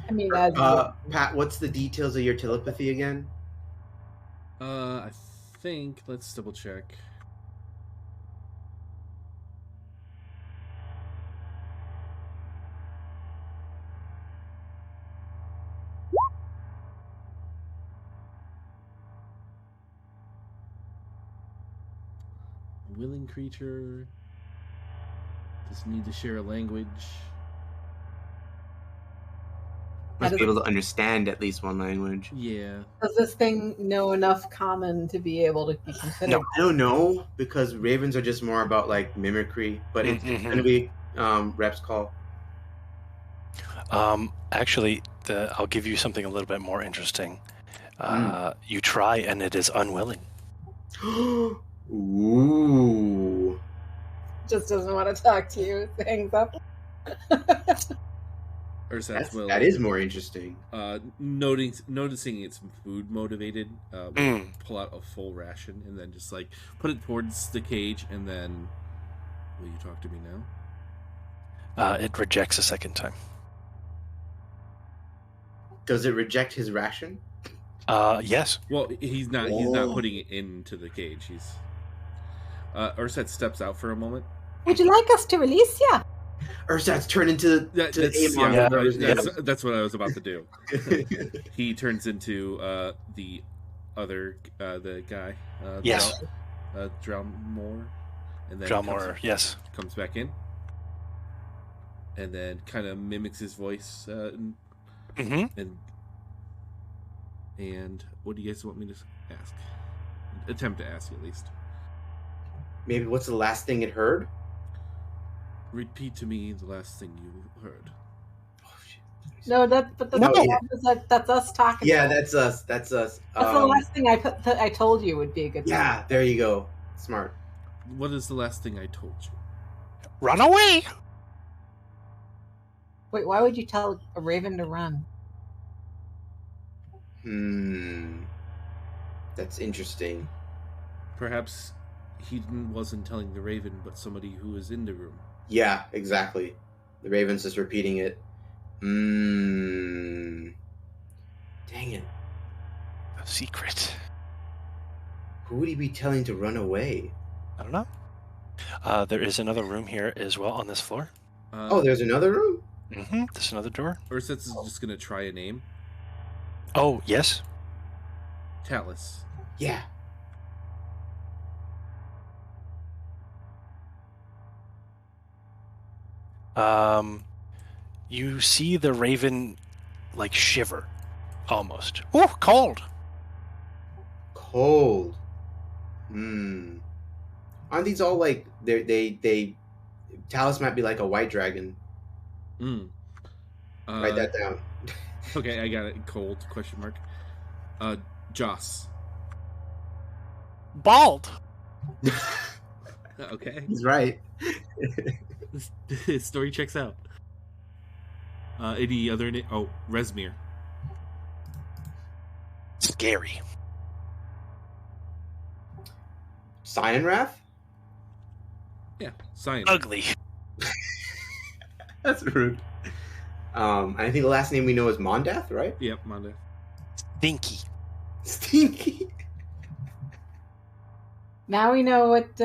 I mean, as Pat, what's the details of your telepathy again? I think let's double check. Willing creature does need to share a language. Must be able to understand at least one language. Yeah. does this thing know enough common to be able to be considered? No. I don't know, because ravens are just more about like mimicry, but it's gonna be Rep's call. Actually, I'll give you something a little bit more interesting. You try, and it is unwilling. Ooh. Just doesn't want to talk to you. It hangs up. ERSATZ will. That is more interesting. Noticing it's food motivated, will pull out a full ration and then just like put it towards the cage, and then will you talk to me now? It rejects a second time. Does it reject his ration? Yes. Well, he's not putting it into the cage. He's ERSATZ steps out for a moment. Would you like us to release you? ERSATZ turn into That's what I was about to do. He turns into the other the guy. Yes. Drummore. And then Drummer, yes. comes back in. And then kind of mimics his voice. And what do you guys want me to ask? Attempt to ask, at least. Maybe what's the last thing it heard? Repeat to me the last thing you heard. Oh, shit. No, that's us talking. Yeah, that's us. That's us. That's the last thing I told you would be a good thing. Yeah, there you go. Smart. What is the last thing I told you? Run away! Wait, why would you tell a raven to run? That's interesting. Perhaps he wasn't telling the raven, but somebody who was in the room. Yeah, exactly. The raven's just repeating it. Dang it. A secret. Who would he be telling to run away? I don't know. There is another room here as well on this floor. There's another room? There's another door. ERSATZ is just going to try a name. Oh, yes. Talus. Yeah. You see the raven, like, shiver, almost. Oh, cold. Cold. Aren't these all like they Talus might be like a white dragon. Write that down. Okay, I got it. Cold, question mark. Joss. Bald. Okay. He's right. His story checks out. Any other name? Oh, Resmir. Scary. Cyanrath? Yeah, Cyan. Ugly. That's rude. I think the last name we know is Mondath, right? Yep, Monday. Stinky. Stinky. Now we know what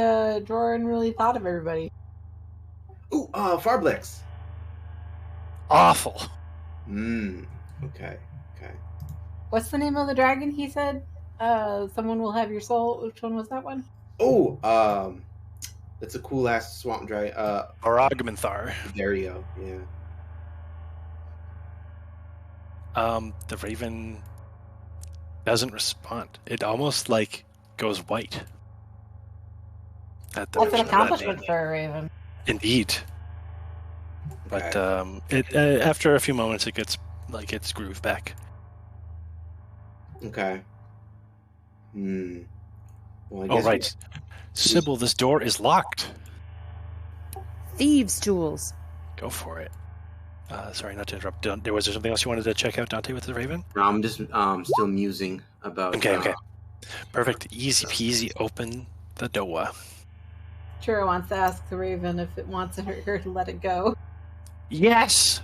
Jordan really thought of everybody. Ooh, Farblex. Awful. Okay. What's the name of the dragon he said? Someone will have your soul. Which one was that one? Oh, that's a cool ass swamp dragon. Aragmenthar. There you go. Yeah. The raven doesn't respond. It almost like goes white. At the That's an mention of that accomplishment name. for a raven. Indeed. But it after a few moments, it gets like its groove back. Okay. Well, I Oh, guess right. Cybyl, this door is locked. Thieves' tools. Go for it. Sorry, not to interrupt. Was there something else you wanted to check out, Dante, with the raven? No, I'm just still musing about. Okay. Perfect. Easy peasy. Open the door. Tyura wants to ask the raven if it wants her to let it go. Yes!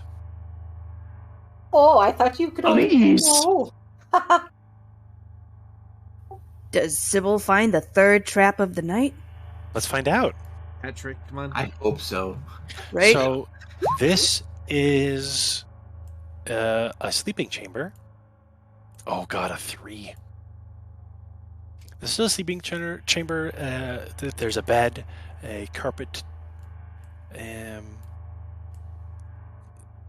Oh, I thought you could only. Please. Oh. Does Cybyl find the third trap of the night? Let's find out. Patrick, come on. I hope so. Right? So, this is a sleeping chamber. Oh god, a 3. This is a sleeping chamber. There's a bed, a carpet.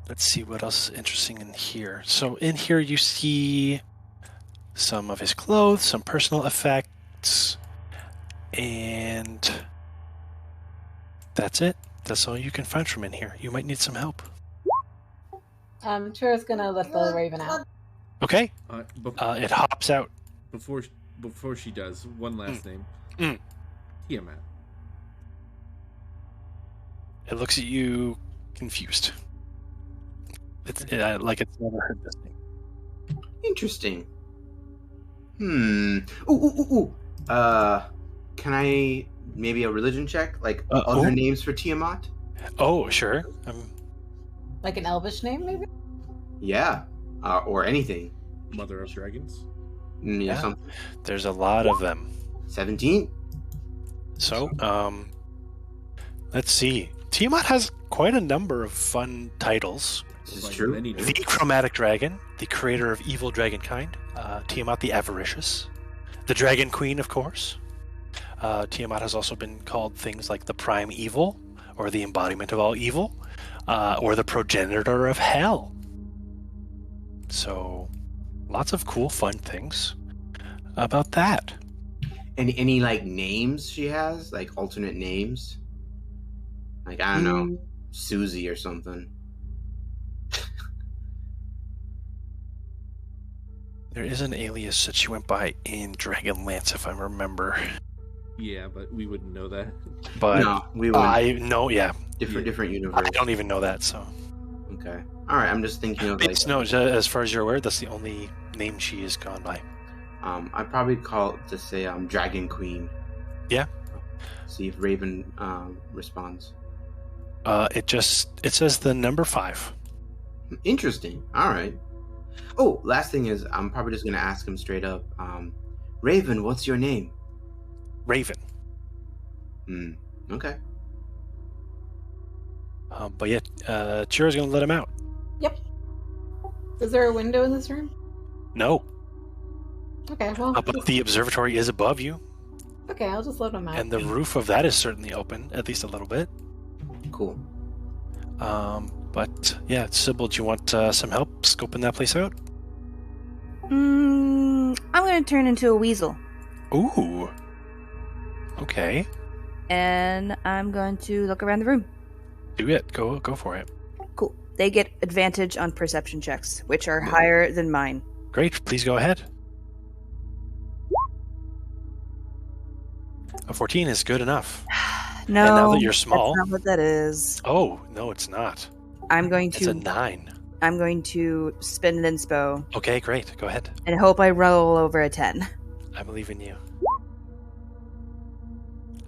Let's see what else is interesting in here. So in here you see some of his clothes, some personal effects, and that's it. That's all you can find from in here. You might need some help. Tyura's gonna let the raven out. Okay. Bef- It hops out. before she does, one last name. Tiamat. It looks at you confused. It's like it's never heard this name. Interesting. Ooh. Can I maybe a religion check? Like other names for Tiamat? Oh, sure. Like an elvish name, maybe? Yeah. Or anything. Mother of Dragons. Yeah. Something. There's a lot of them. 17? So, let's see. Tiamat has quite a number of fun titles. This is true. The Chromatic Dragon, the creator of evil dragonkind. Tiamat the Avaricious. The Dragon Queen, of course. Tiamat has also been called things like the Prime Evil, or the embodiment of all evil, or the progenitor of hell. So, lots of cool, fun things about that. Any like names she has? Like alternate names? Like, I don't know, Susie or something. There is an alias that she went by in Dragonlance, if I remember. Yeah, but we wouldn't know that. But No, we would. I know, yeah. Different universe. I don't even know that, so. Okay. Alright, I'm just thinking of like... No, as far as you're aware, that's the only name she has gone by. I'd probably just say Dragon Queen. Yeah. See if Raven responds. It says the number 5. Interesting. Alright. Oh, last thing is, I'm probably just gonna ask him straight up. Raven, what's your name? Raven. Okay. But yeah, Tyura's gonna let him out. Yep. Is there a window in this room? No. Okay, well. But the observatory is above you, Okay, I'll just let him out. and the roof of that is certainly open, at least a little bit. Cool. But yeah, Cybyl, do you want some help scoping that place out? I'm going to turn into a weasel. Ooh. Okay. And I'm going to look around the room. Do it. Go for it. Cool. They get advantage on perception checks, which are higher than mine. Great. Please go ahead. A 14 is good enough. No. And now that you're small. That's not what that is. Oh, no, it's not. I'm going It's a to 9. I'm going to spin an inspo Okay, great. Go ahead. and hope I roll over a 10. I believe in you.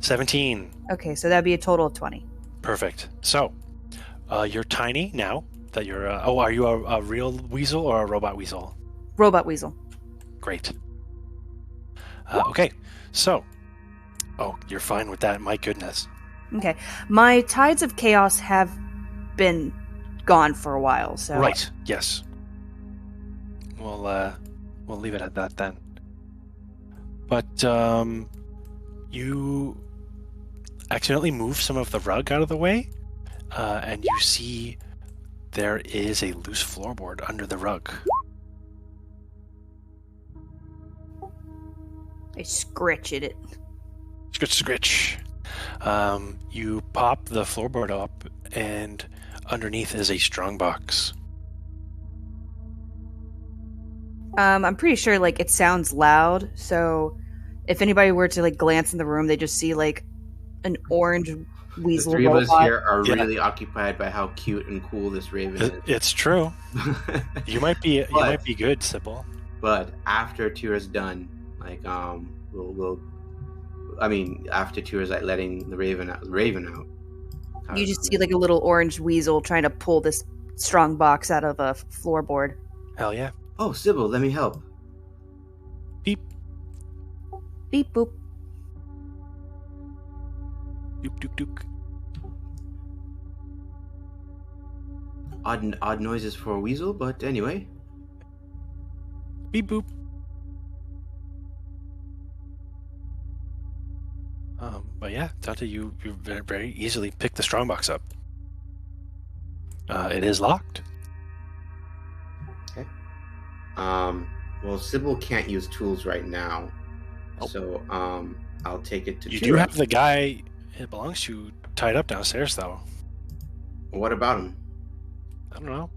17. Okay, so that'd be a total of 20. Perfect. So, you're tiny now that you're... are you a real weasel or a robot weasel? Robot weasel. Great. Okay, so... Oh, you're fine with that. My goodness. Okay. My tides of chaos have been gone for a while, so... Right, yes. We'll leave it at that then. But, you accidentally move some of the rug out of the way, and you see there is a loose floorboard under the rug. I scritch at it. Scritch, scritch. You pop the floorboard up, and underneath is a strong box. I'm pretty sure, like, it sounds loud, so if anybody were to, like, glance in the room, they just see, like, an orange weasel The three of us robot. here are Yeah. really occupied by how cute and cool this raven is. It's true. You might be good, Sybil. But after Tyura's done, like we'll I mean, after Tyura's like letting the raven out. You just see, like, a little orange weasel trying to pull this strong box out of a floorboard. Hell yeah. Oh, Sybil, let me help. Beep, Beep boop. doop, doop, doop. Odd noises for a weasel, but anyway. Beep boop. But yeah, Dante, you very, very easily pick the strongbox up. It is locked. Okay. Well, Sybil can't use tools right now, Nope. so I'll take it to. You Tyura. do have the guy it belongs to tied up downstairs, though. What about him? I don't know.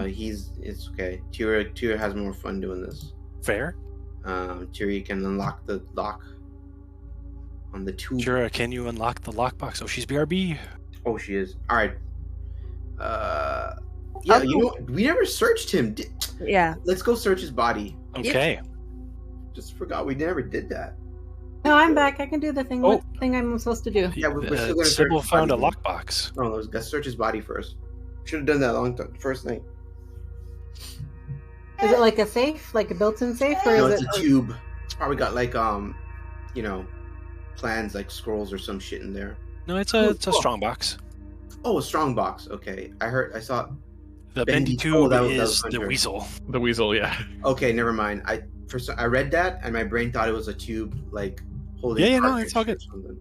It's okay. Tyura has more fun doing this. Fair. Tyura can unlock the lock on the tube. Tyura, can you unlock the lockbox? Oh, she's BRB. Oh, she is. All right. Yeah, you know, we never searched him. Yeah. Let's go search his body. Okay. Just forgot we never did that. No, I'm back. I can do the thing. Oh. What thing I'm supposed to do? Yeah, we're still gonna Sybil search found a body. lockbox. No, let's search his body first. Should have done that long time, first night. Is it like a safe, like a built-in safe, or No, is it's it? a tube. It's probably got like plans like scrolls or some shit in there. No, it's a strong box. Oh, a strong box. Okay, I saw. The Bendy- bendy tube oh, that was is the Hunter. weasel. The weasel, yeah. Okay, never mind. I read that and my brain thought it was a tube like holding. Yeah, no, cartridge it's all or good. something.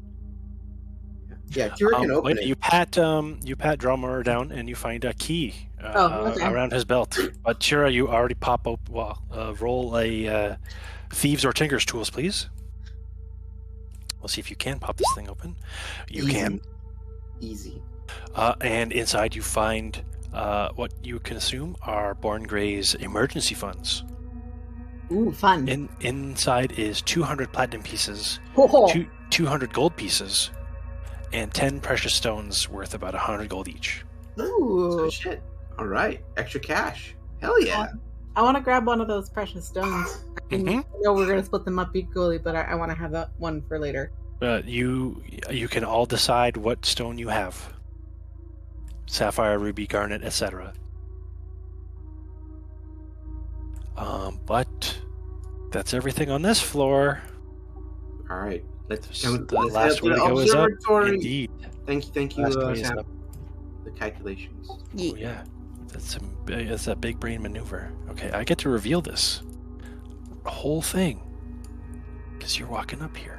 Yeah, Tyura can open it. You pat Drummer down and you find a key Okay. around his belt. But Tyura, you already pop up. Well, roll a thieves or tinkers tools, please. We'll see if you can pop this thing open. You Easy. can. Easy. And inside you find what you can assume are Born Grey's emergency funds. Ooh, fun. Inside is 200 platinum pieces, Oh. 200 gold pieces, and 10 precious stones worth about 100 gold each. Ooh. Good shit. All right, extra cash. Hell yeah. I want to grab one of those precious stones. I Mhm. know we're gonna split them up equally, but I want to have that one for later. You can all decide what stone you have. Sapphire, ruby, garnet, etc. But that's everything on this floor. All right, let's The let's last head to way to the go is up. observatory. Indeed. Thank you, Last way is Sam. up. The calculations. Oh, yeah. That's a big brain maneuver. Okay, I get to reveal this whole thing because you're walking up here.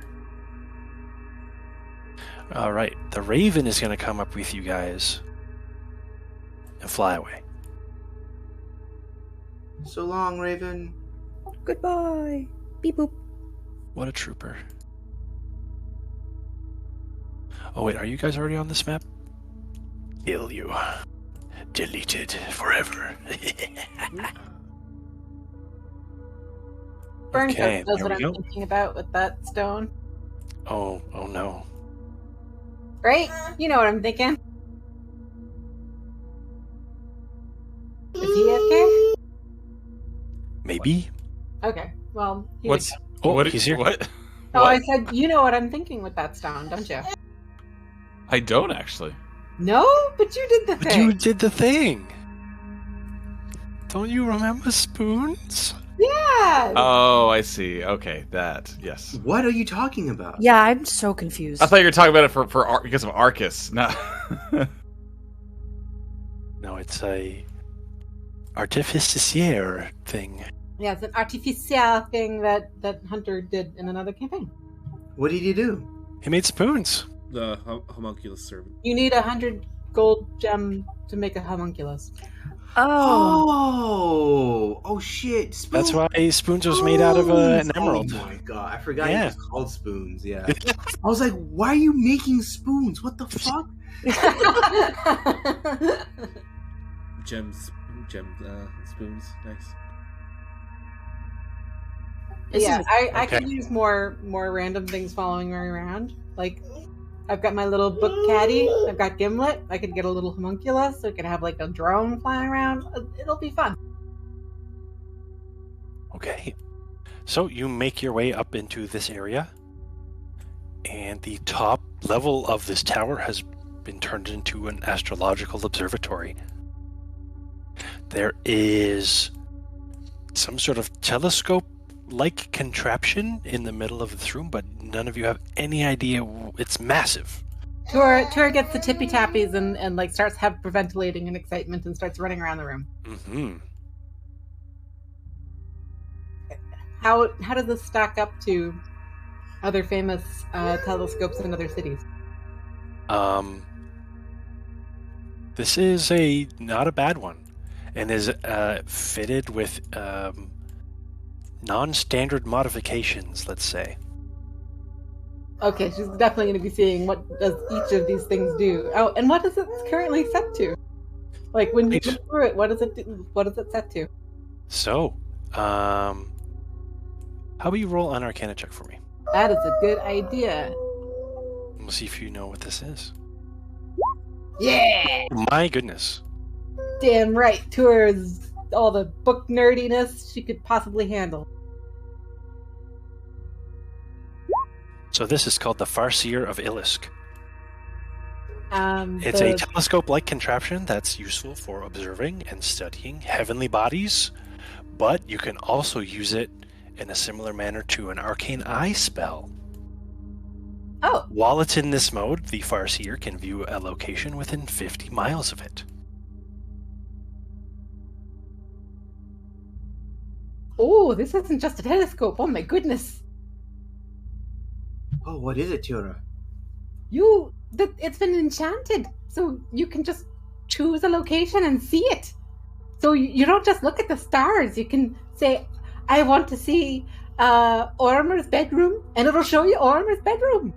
All right, the Raven is going to come up with you guys and fly away. So long, Raven. Goodbye. Beep boop. What a trooper. Oh wait, are you guys already on this map? Kill you. Deleted forever. Burn Okay, coat knows there what we I'm go. thinking about with that stone. Oh no. Right? You know what I'm thinking. Maybe. Okay, well, What's he's here. What? Oh, What? I said, you know what I'm thinking with that stone, don't you? I don't actually. No, but you did the But thing. you did the thing. Don't you remember spoons? Yeah. Oh, I see. Okay, that. Yes. What are you talking about? Yeah, I'm so confused. I thought you were talking about it because of Arcus. No. No, it's a artificier thing. Yeah, it's an artificial thing that Hunter did in another campaign. What did you do? He made spoons. The homunculus servant. You need 100 gold gem to make a homunculus. Oh shit! Spoons. That's why spoons was made out of an emerald. Oh my god, I forgot Yeah. it was called spoons. Yeah, I was like, why are you making spoons? What the fuck? Gems, spoons. Nice. Yeah, I Okay. could use more random things following me around. Like, I've got my little book caddy. I've got Gimlet. I could get a little homunculus. So I could have like a drone flying around. It'll be fun. Okay. So you make your way up into this area, and the top level of this tower has been turned into an astrological observatory. There is some sort of telescope-like contraption in the middle of this room, but none of you have any idea. It's massive. Tour gets the tippy tappies and like starts hyperventilating in excitement and starts running around the room. Mm-hmm. How does this stack up to other famous telescopes in other cities? This is not a bad one, and is fitted with non-standard modifications, let's say. Okay, she's definitely going to be seeing what does each of these things do. Oh, and what is it currently set to? Like when you look through it, what is it set to? So, how about you roll an Arcana check for me? That is a good idea. We'll see if you know what this is. Yeah! My goodness. Damn right, Tour is all the book nerdiness she could possibly handle. So this is called the Farseer of Ilisk. It's The- a telescope-like contraption that's useful for observing and studying heavenly bodies, but you can also use it in a similar manner to an arcane eye spell. Oh, While it's in this mode, the Farseer can view a location within 50 miles of it. oh, this isn't just a telescope. Oh my goodness. Oh, what is it, TYURA? It's been enchanted, so you can just choose a location and see it. So you don't just look at the stars. You can say, I want to see AURUMER's bedroom, and it'll show you AURUMER's bedroom.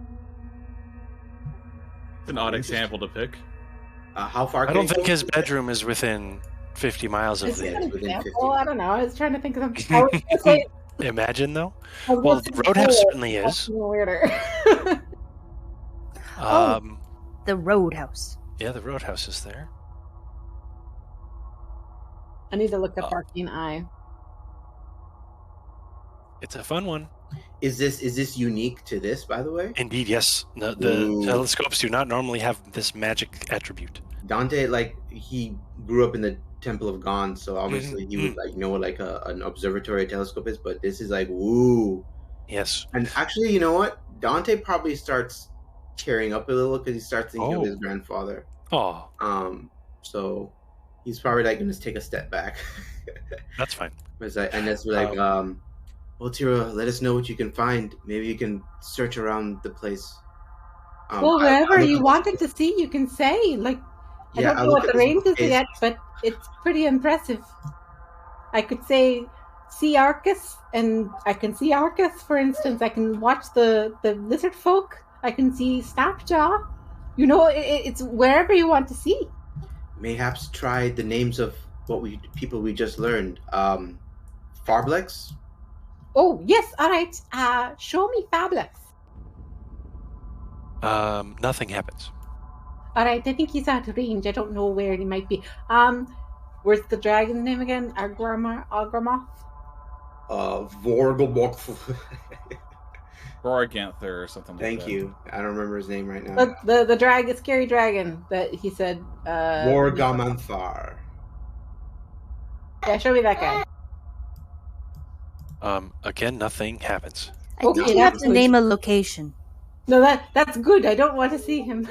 It's an odd example to pick. How far? I don't think his bedroom is within 50 miles of Is it Yeah, an it's within example? 50. I don't know. I was trying to think of something. I was gonna say, Imagine, though. I was Well, gonna the say Roadhouse four. certainly That's is. even weirder. The Roadhouse. Yeah, the Roadhouse is there. I need to look up Arcane Eye. It's a fun one. Is this unique to this, by the way? Indeed, yes. The Ooh. telescopes do not normally have this magic attribute. Dante, like, he grew up in the Temple of Gone, so obviously he would like know what like an observatory telescope is. But this is like woo. Yes. And actually, you know what? Dante probably starts tearing up a little because he starts thinking of his grandfather. Oh, So he's probably like going to take a step back. that's fine. It's like, and it's like, well, Tyra, let us know what you can find. Maybe you can search around the place. Well, wherever you wanted to see, you can say. Like, I don't know what the range is yet, but it's pretty impressive. I could say, see ARCUS, and I can see ARCUS, for instance. I can watch the lizard folk. I can see Snapjaw. You know, it's wherever you want to see. Mayhaps try the names of people we just learned. Farblex? Oh, yes, all right. Show me Fablex. Nothing happens. All right, I think he's out of range. I don't know where he might be. Where's the dragon's name again? Agramoth? Vorgobok. Gorganther or something like that. Thank you. I don't remember his name right now. But the dragon, scary dragon that he said. Vorgamanthar. Yeah, show me that guy. Again, nothing happens. I think you have to name a location. No, that's good. I don't want to see him.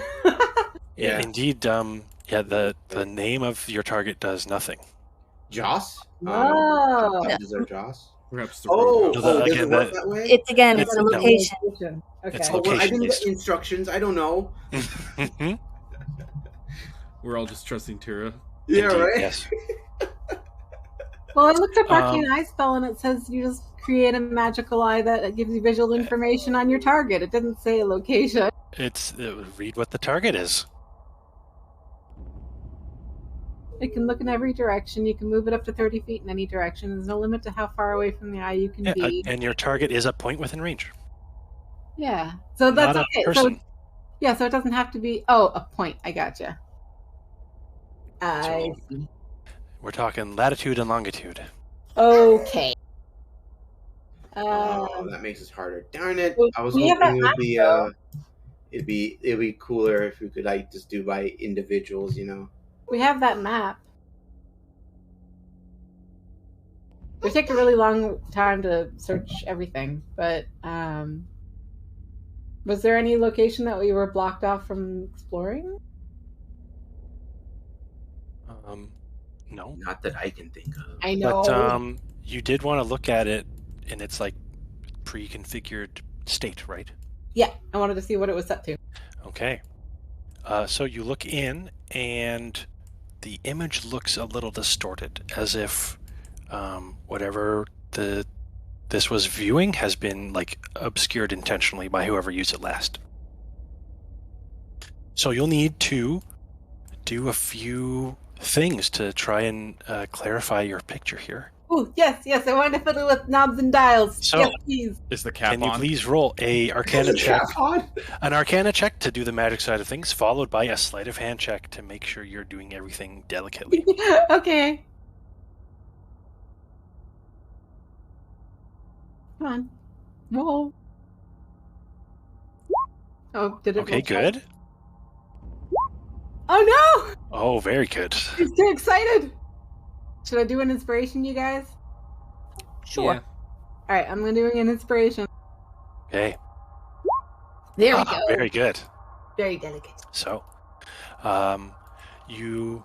Yeah, indeed. The name of your target does nothing. Joss? Oh. Is there Joss? Perhaps the does it work that way? It's a location. Okay. It's Well, I location didn't get based. instructions. I don't know. We're all just trusting Tyura. Yeah, Indeed, right? Yes. Well, I looked up Arcane Eye spell and it says you just create a magical eye that gives you visual information on your target. It didn't say a location. Read what the target is. It can look in every direction. You can move it up to 30 feet in any direction. There's no limit to how far away from the eye you can be. And your target is a point within range. Yeah. So that's Not a okay. person. So it doesn't have to be. Oh, a point. I gotcha. I see. We're talking latitude and longitude. Okay. That makes it harder. Darn it! Well, I was we have hoping that it'd be cooler if we could like just do by individuals, you know. We have that map. We take a really long time to search everything, but was there any location that we were blocked off from exploring? No. Not that I can think of. I know. But you did want to look at it in its like pre-configured state, right? Yeah, I wanted to see what it was set to. Okay. So you look in, and the image looks a little distorted, as if whatever this was viewing has been like obscured intentionally by whoever used it last. So you'll need to do a few things to try and clarify your picture here. Oh, yes, I want to fiddle with knobs and dials. So- Yes, please. Is the cap Can you on? please roll a Arcana check? on? An Arcana check to do the magic side of things, followed by a sleight of hand check to make sure you're doing everything delicately. Okay. Come on. Roll. Oh, did it Okay, roll? good. Oh no! Oh, very good. He's too excited. Should I do an inspiration, you guys? Sure. Yeah. All right, I'm doing an inspiration. Okay. There we go. Very good. Very delicate. So, you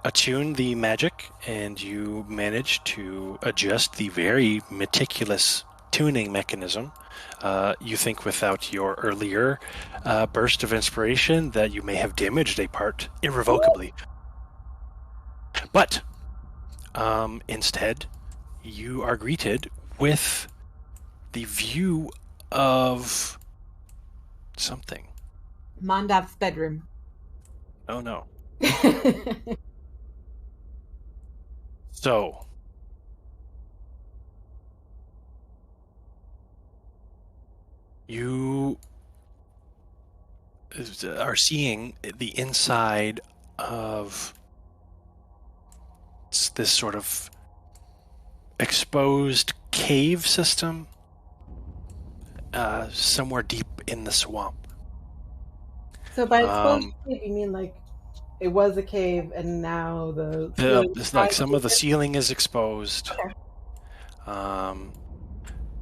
attune the magic, and you manage to adjust the very meticulous tuning mechanism. You think without your earlier burst of inspiration that you may have damaged a part irrevocably. But instead, you are greeted with the view of something. Mondav's bedroom. Oh no. So, you are seeing the inside of this sort of exposed cave system somewhere deep in the swamp. So by exposed cave, you mean like it was a cave and now It's like some of the ceiling is exposed. Okay.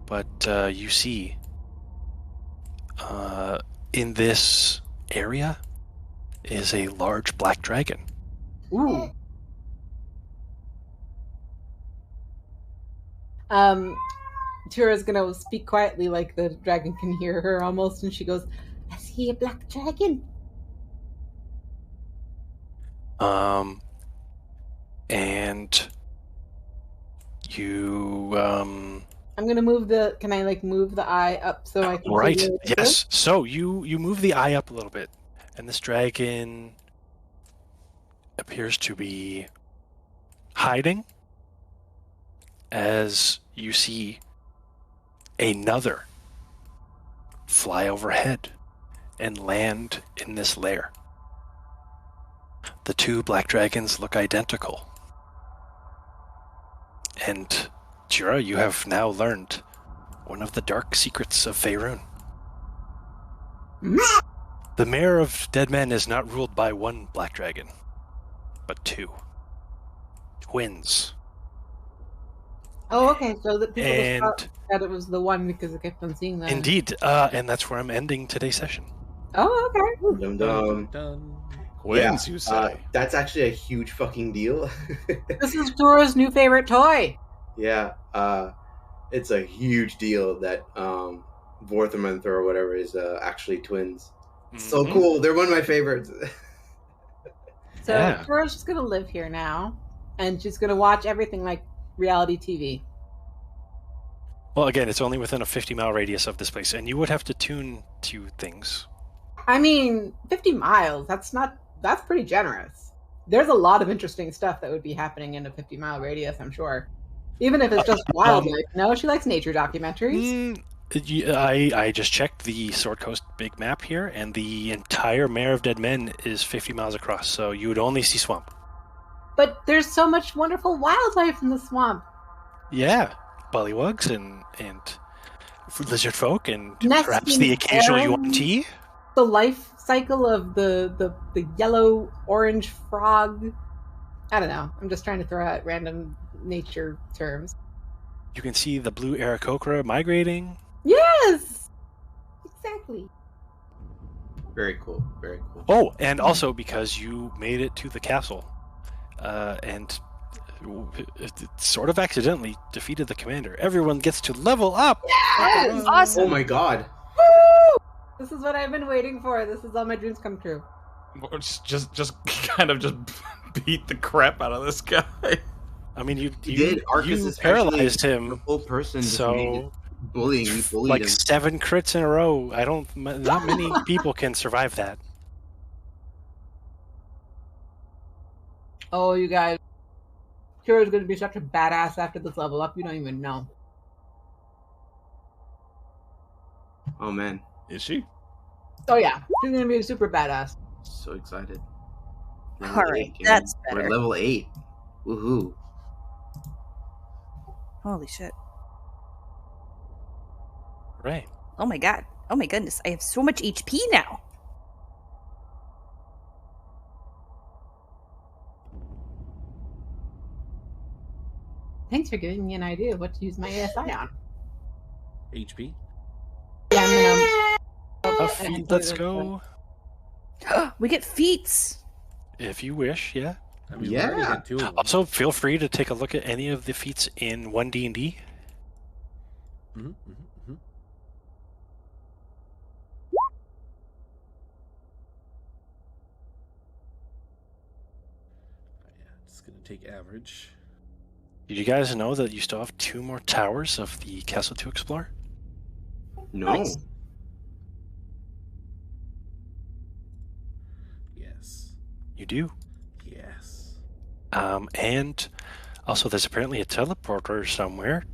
But you see in this area is a large black dragon. Ooh. Tura's gonna speak quietly like the dragon can hear her almost, and she goes, "I see a black dragon." And you I'm gonna move the. Can I like move the eye up so I can? right, see where it is? yes. So you move the eye up a little bit, and this dragon appears to be hiding as you see another fly overhead and land in this lair. The two black dragons look identical, and TYURA, you have now learned one of the dark secrets of Faerun. The Mayor of Dead Men is not ruled by one black dragon, but two. Twins. Oh, okay. So that people just And thought that it was the one because it kept on seeing that. indeed, and that's where I'm ending today's session. Oh, okay. Dum dum. Done. Twins, you say? That's actually a huge fucking deal. This is Tora's new favorite toy. Yeah, it's a huge deal that Vorthamanther or whatever is actually twins. So Mhm. cool. They're one of my favorites. So Yeah. Tora's just gonna live here now, and she's gonna watch everything like reality TV. Well, again, it's only within a 50-mile radius of this place, and you would have to tune to things. I mean, 50 miles. That's pretty generous. There's a lot of interesting stuff that would be happening in a 50-mile radius, I'm sure. Even if it's just wildlife. No, she likes nature documentaries. I just checked the Sword Coast big map here, and the entire Mayor of Dead Men is 50 miles across, so you would only see swamp. But there's so much wonderful wildlife in the swamp. Yeah, bullywugs and lizard folk, and Nesting perhaps the occasional herons. UMT. The life cycle of the yellow orange frog. I don't know. I'm just trying to throw out random nature terms. You can see the blue Aarakocra migrating. Yes! Exactly. Very cool. Very cool. Oh, and also because you made it to the castle, and it sort of accidentally defeated the commander. Everyone gets to level up. Yes! Awesome. Oh my god. Woo! This is what I've been waiting for. This is all my dreams come true. Just kind of just beat the crap out of this guy. I mean, you did. Arcus you is paralyzed The him. full person. just So made it bullying. You bullied like him. 7 crits in a row. Not many people can survive that. Oh, you guys. Kira's gonna be such a badass after this level up, you don't even know. Oh man, Is she? Oh yeah, she's gonna be a super badass. so excited. All right, 8, gang. that's We're better. at level 8. Woohoo. Holy shit. Right. Oh my god. Oh my goodness. I have so much HP now. Thanks for giving me an idea of what to use my ASI on. HP. Yeah, I'm gonna. Let's go. We get feats. If you wish, yeah. I mean, we already Yeah. had 2 of them. Also, feel free to take a look at any of the feats in 1D&D. Yeah, it's gonna take average. Did you guys know that you still have 2 more towers of the castle to explore? No. Nice. Yes. You do. Yes. And also, there's apparently a teleporter somewhere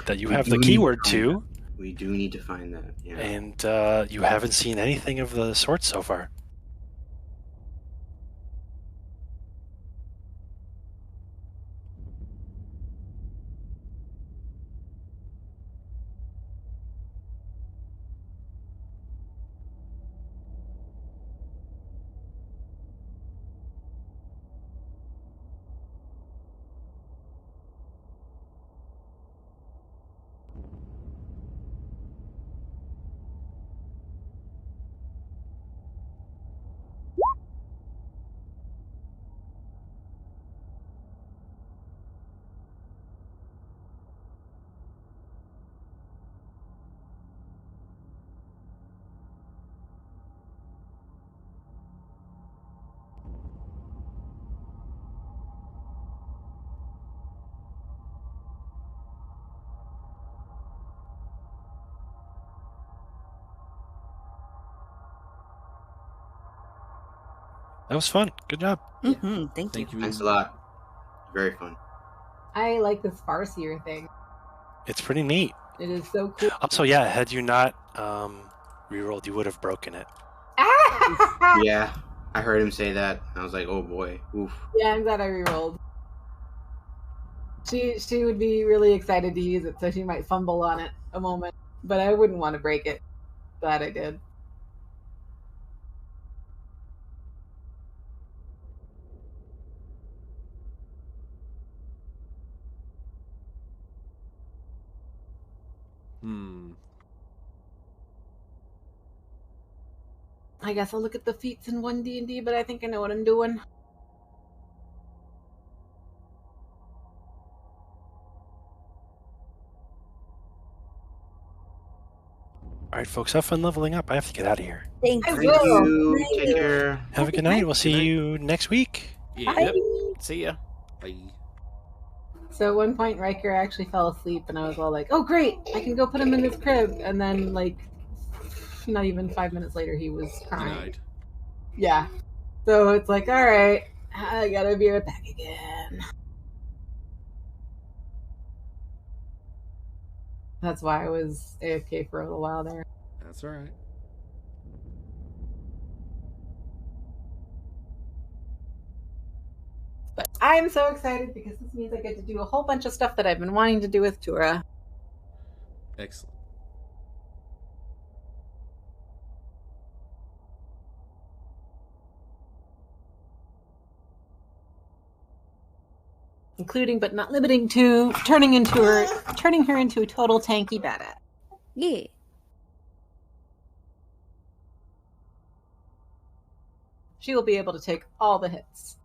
that you We have do the need keyword to to, We do need to find that. Yeah. and you haven't seen anything of the sort so far. That was fun. Good job. Mm-hmm. Thank you. Thank you. Thanks a lot. Very fun. I like this Farseer thing. It's pretty neat. It is so cool. Also, yeah, had you not rerolled, you would have broken it. Yeah, I heard him say that. I was like, oh boy. Oof. Yeah, I'm glad I rerolled. She would be really excited to use it, so she might fumble on it a moment. But I wouldn't want to break it. Glad I did. I guess I'll look at the feats in 1 D&D, but I think I know what I'm doing. All right, folks, have fun leveling up. I have to get out of here. Thanks. Thank you. Take care. Have a good night. We'll see you next week. Yeah. Bye. See ya. Bye. So at one point, Riker actually fell asleep, and I was all like, "Oh, great! I can go put him in his crib." And then, like, not even 5 minutes later, he was crying. Denied. Yeah. So it's like, all right, I gotta be right back again. That's why I was AFK for a little while there. That's all right. But I'm so excited because this means I get to do a whole bunch of stuff that I've been wanting to do with TYURA. Excellent. Including but not limiting to turning her into a total tanky badass. Yeah. She will be able to take all the hits.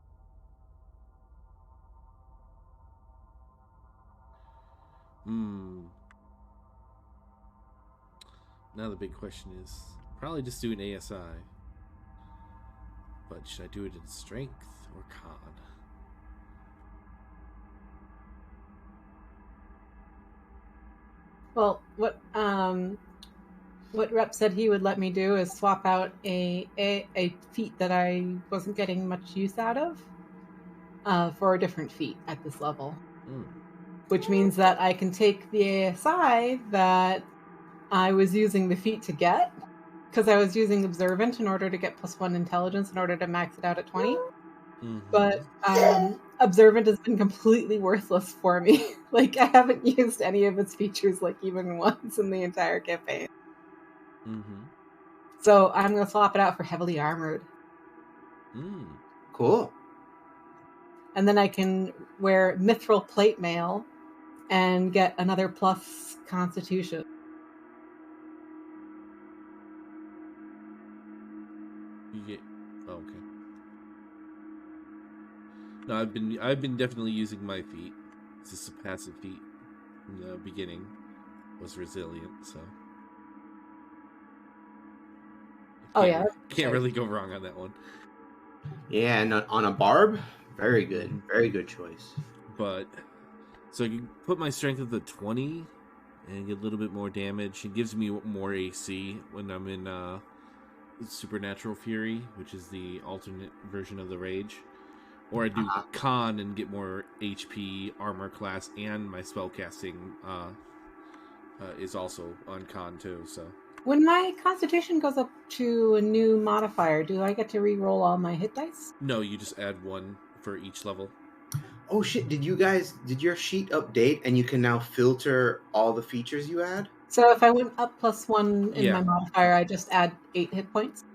Now the big question is probably just do an ASI. But should I do it in strength or con? Well, what Rep said he would let me do is swap out a feat that I wasn't getting much use out of for a different feat at this level. Which means that I can take the ASI that I was using the feat to get, because I was using Observant in order to get +1 intelligence in order to max it out at 20. But Observant has been completely worthless for me. Like, I haven't used any of its features, like, even once in the entire campaign. So I'm going to swap it out for Heavily Armored. Cool. And then I can wear Mithril Plate Mail and get another plus Constitution. You get... Oh, okay. No, I've been definitely using my feat. It's just a passive feat from the beginning. Was resilient, so. Can't really go wrong on that one. Yeah, and on a barb, very good choice. But so I can put my strength at the 20 and get a little bit more damage. It gives me more AC when I'm in Supernatural Fury, which is the alternate version of the Rage. Or I do Con and get more HP, armor class, and my spellcasting is also on Con too. So when my Constitution goes up to a new modifier, do I get to re-roll all my hit dice? No, you just add 1 for each level. Oh shit, did your sheet update and you can now filter all the features you add? So if I went up +1 in my modifier, I just add 8 hit points?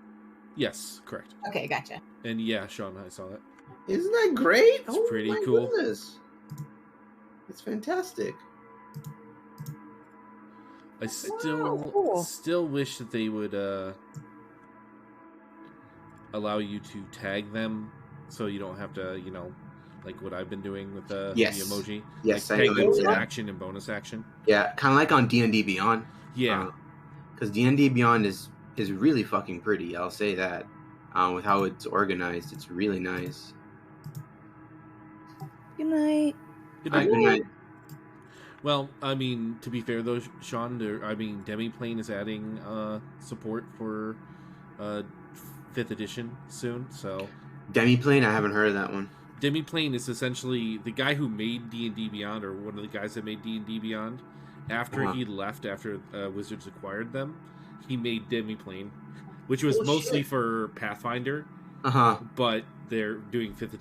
Yes, correct. Okay, gotcha. And yeah, Sean, I saw that. Isn't that great? It's pretty cool. Goodness. It's fantastic. I still wish that they would allow you to tag them, so you don't have to, like what I've been doing with the emoji. Yes, like, I tag know. them for action and bonus action. Yeah, kind of like on D&D Beyond. Yeah, because D&D Beyond is really fucking pretty. I'll say that. With how it's organized, it's really nice. Good night. Good night. Good night. Well, I mean, to be fair though, Sean, Demiplane is adding support for 5th edition soon. So Demiplane, I haven't heard of that one. Demiplane is essentially the guy who made D&D Beyond, or one of the guys that made D&D Beyond. After he left, after Wizards acquired them, he made Demiplane, which was mostly for Pathfinder. But they're doing 5th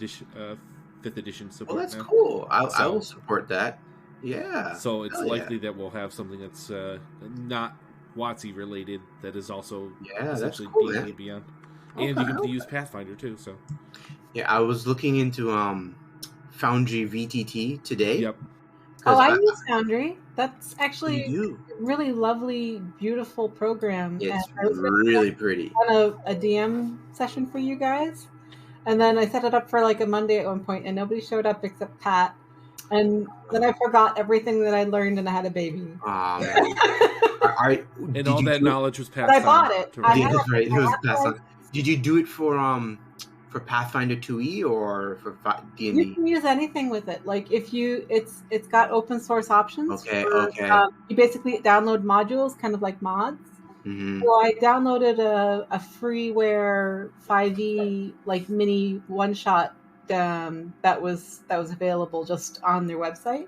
5th edition Well, support. that's now. cool. I So- will support that. Yeah. So it's Hell yeah. likely that we'll have something that's not WotC related that is also Yeah, that's essentially cool, D&D man. and Beyond. Okay, And you can okay. use Pathfinder too. So Yeah, I was looking into Foundry VTT today. yep. Oh, 'cause I use Foundry. That's actually you do. a really lovely, beautiful program. It's and I was really pretty. on a DM session for you guys, and then I set it up for like a Monday at one point, and nobody showed up except Pat. And then I forgot everything that I learned, and I had a baby. Oh man. And all that knowledge was passed But I on. bought it. to I Ryan. have That's right. It was I passed have- on. Did you do it for Pathfinder 2e or for You D&D? can use anything with it. Like if you, it's got open source options. Okay, for, okay. You basically download modules, kind of like mods. Mm-hmm. So I downloaded a freeware 5e like mini one shot that was available just on their website.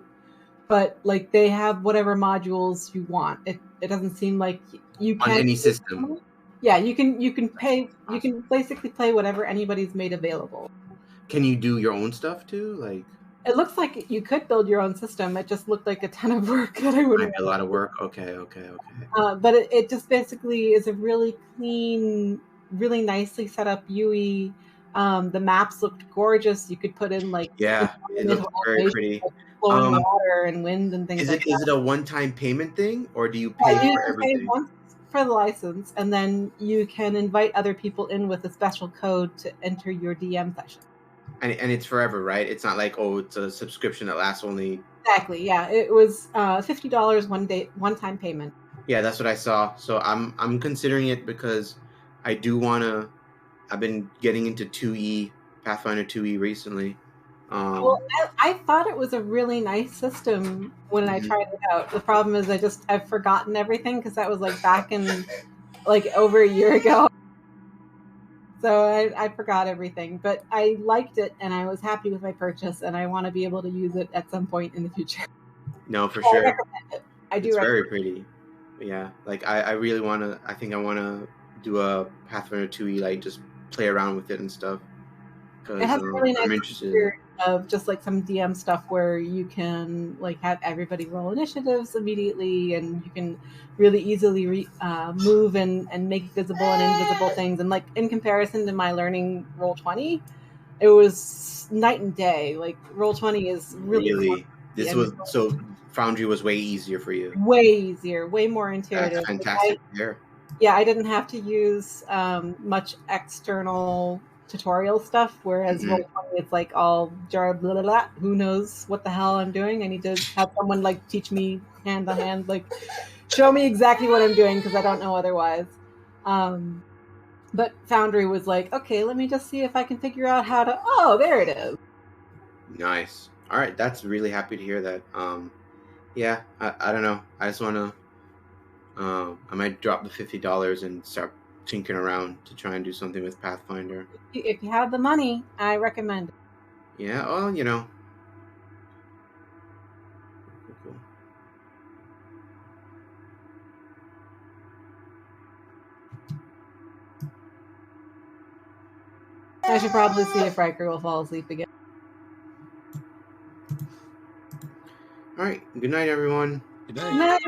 But like they have whatever modules you want. It doesn't seem like you On can any system. Yeah, you can pay. You can basically play whatever anybody's made available. Can you do your own stuff too? Like, It looks like you could build your own system. It just looked like a ton of work that I might wouldn't. be a lot of work. Okay. But it just basically is a really clean, really nicely set up UE. The maps looked gorgeous. You could put in like Yeah, it looks very pretty. like flowing Um, water and wind and things Is like it that. a one-time payment thing, or do you pay Yeah, you for can pay everything? once for the license, and then you can invite other people in with a special code to enter your DM session. And it's forever, right? It's not like, oh, it's a subscription that lasts only. Exactly. Yeah, it was $50 one-time payment. Yeah, that's what I saw. So I'm considering it because I do wanna. I've been getting into 2e Pathfinder 2e recently. Well, I thought it was a really nice system when I Mhm. tried it out. The problem is I've forgotten everything because that was like back in like over a year ago. So I forgot everything, but I liked it and I was happy with my purchase, and I want to be able to use it at some point in the future. No, for So I sure. recommend it. I do It's recommend very pretty. Yeah, like I really wanna. I think I wanna do a Pathfinder 2e, like just play around with it and stuff. Because It has a really I'm nice interested. feature of just like some DM stuff where you can like have everybody roll initiatives immediately, and you can really easily move and make visible and invisible things. And like in comparison to my learning Roll20, it was night and day. Like Roll20 is really This and was so Foundry was way easier for you. way easier, way more intuitive. That's fantastic. I didn't have to use much external tutorial stuff, whereas Mhm. Roll20, it's like all jar blah, blah, blah. Who knows what the hell I'm doing? I need to have someone like teach me hand to hand, like show me exactly what I'm doing because I don't know otherwise. But Foundry was like, okay, let me just see if I can figure out how to. Oh, there it is. Nice. All right, that's really happy to hear that. Yeah, I don't know. I just wanna. I might drop the $50 and start tinkering around to try and do something with Pathfinder. If you have the money, I recommend it. Yeah, well, you know. Cool. I should probably see if Riker will fall asleep again. All right. Good night, everyone. Good night. Good night,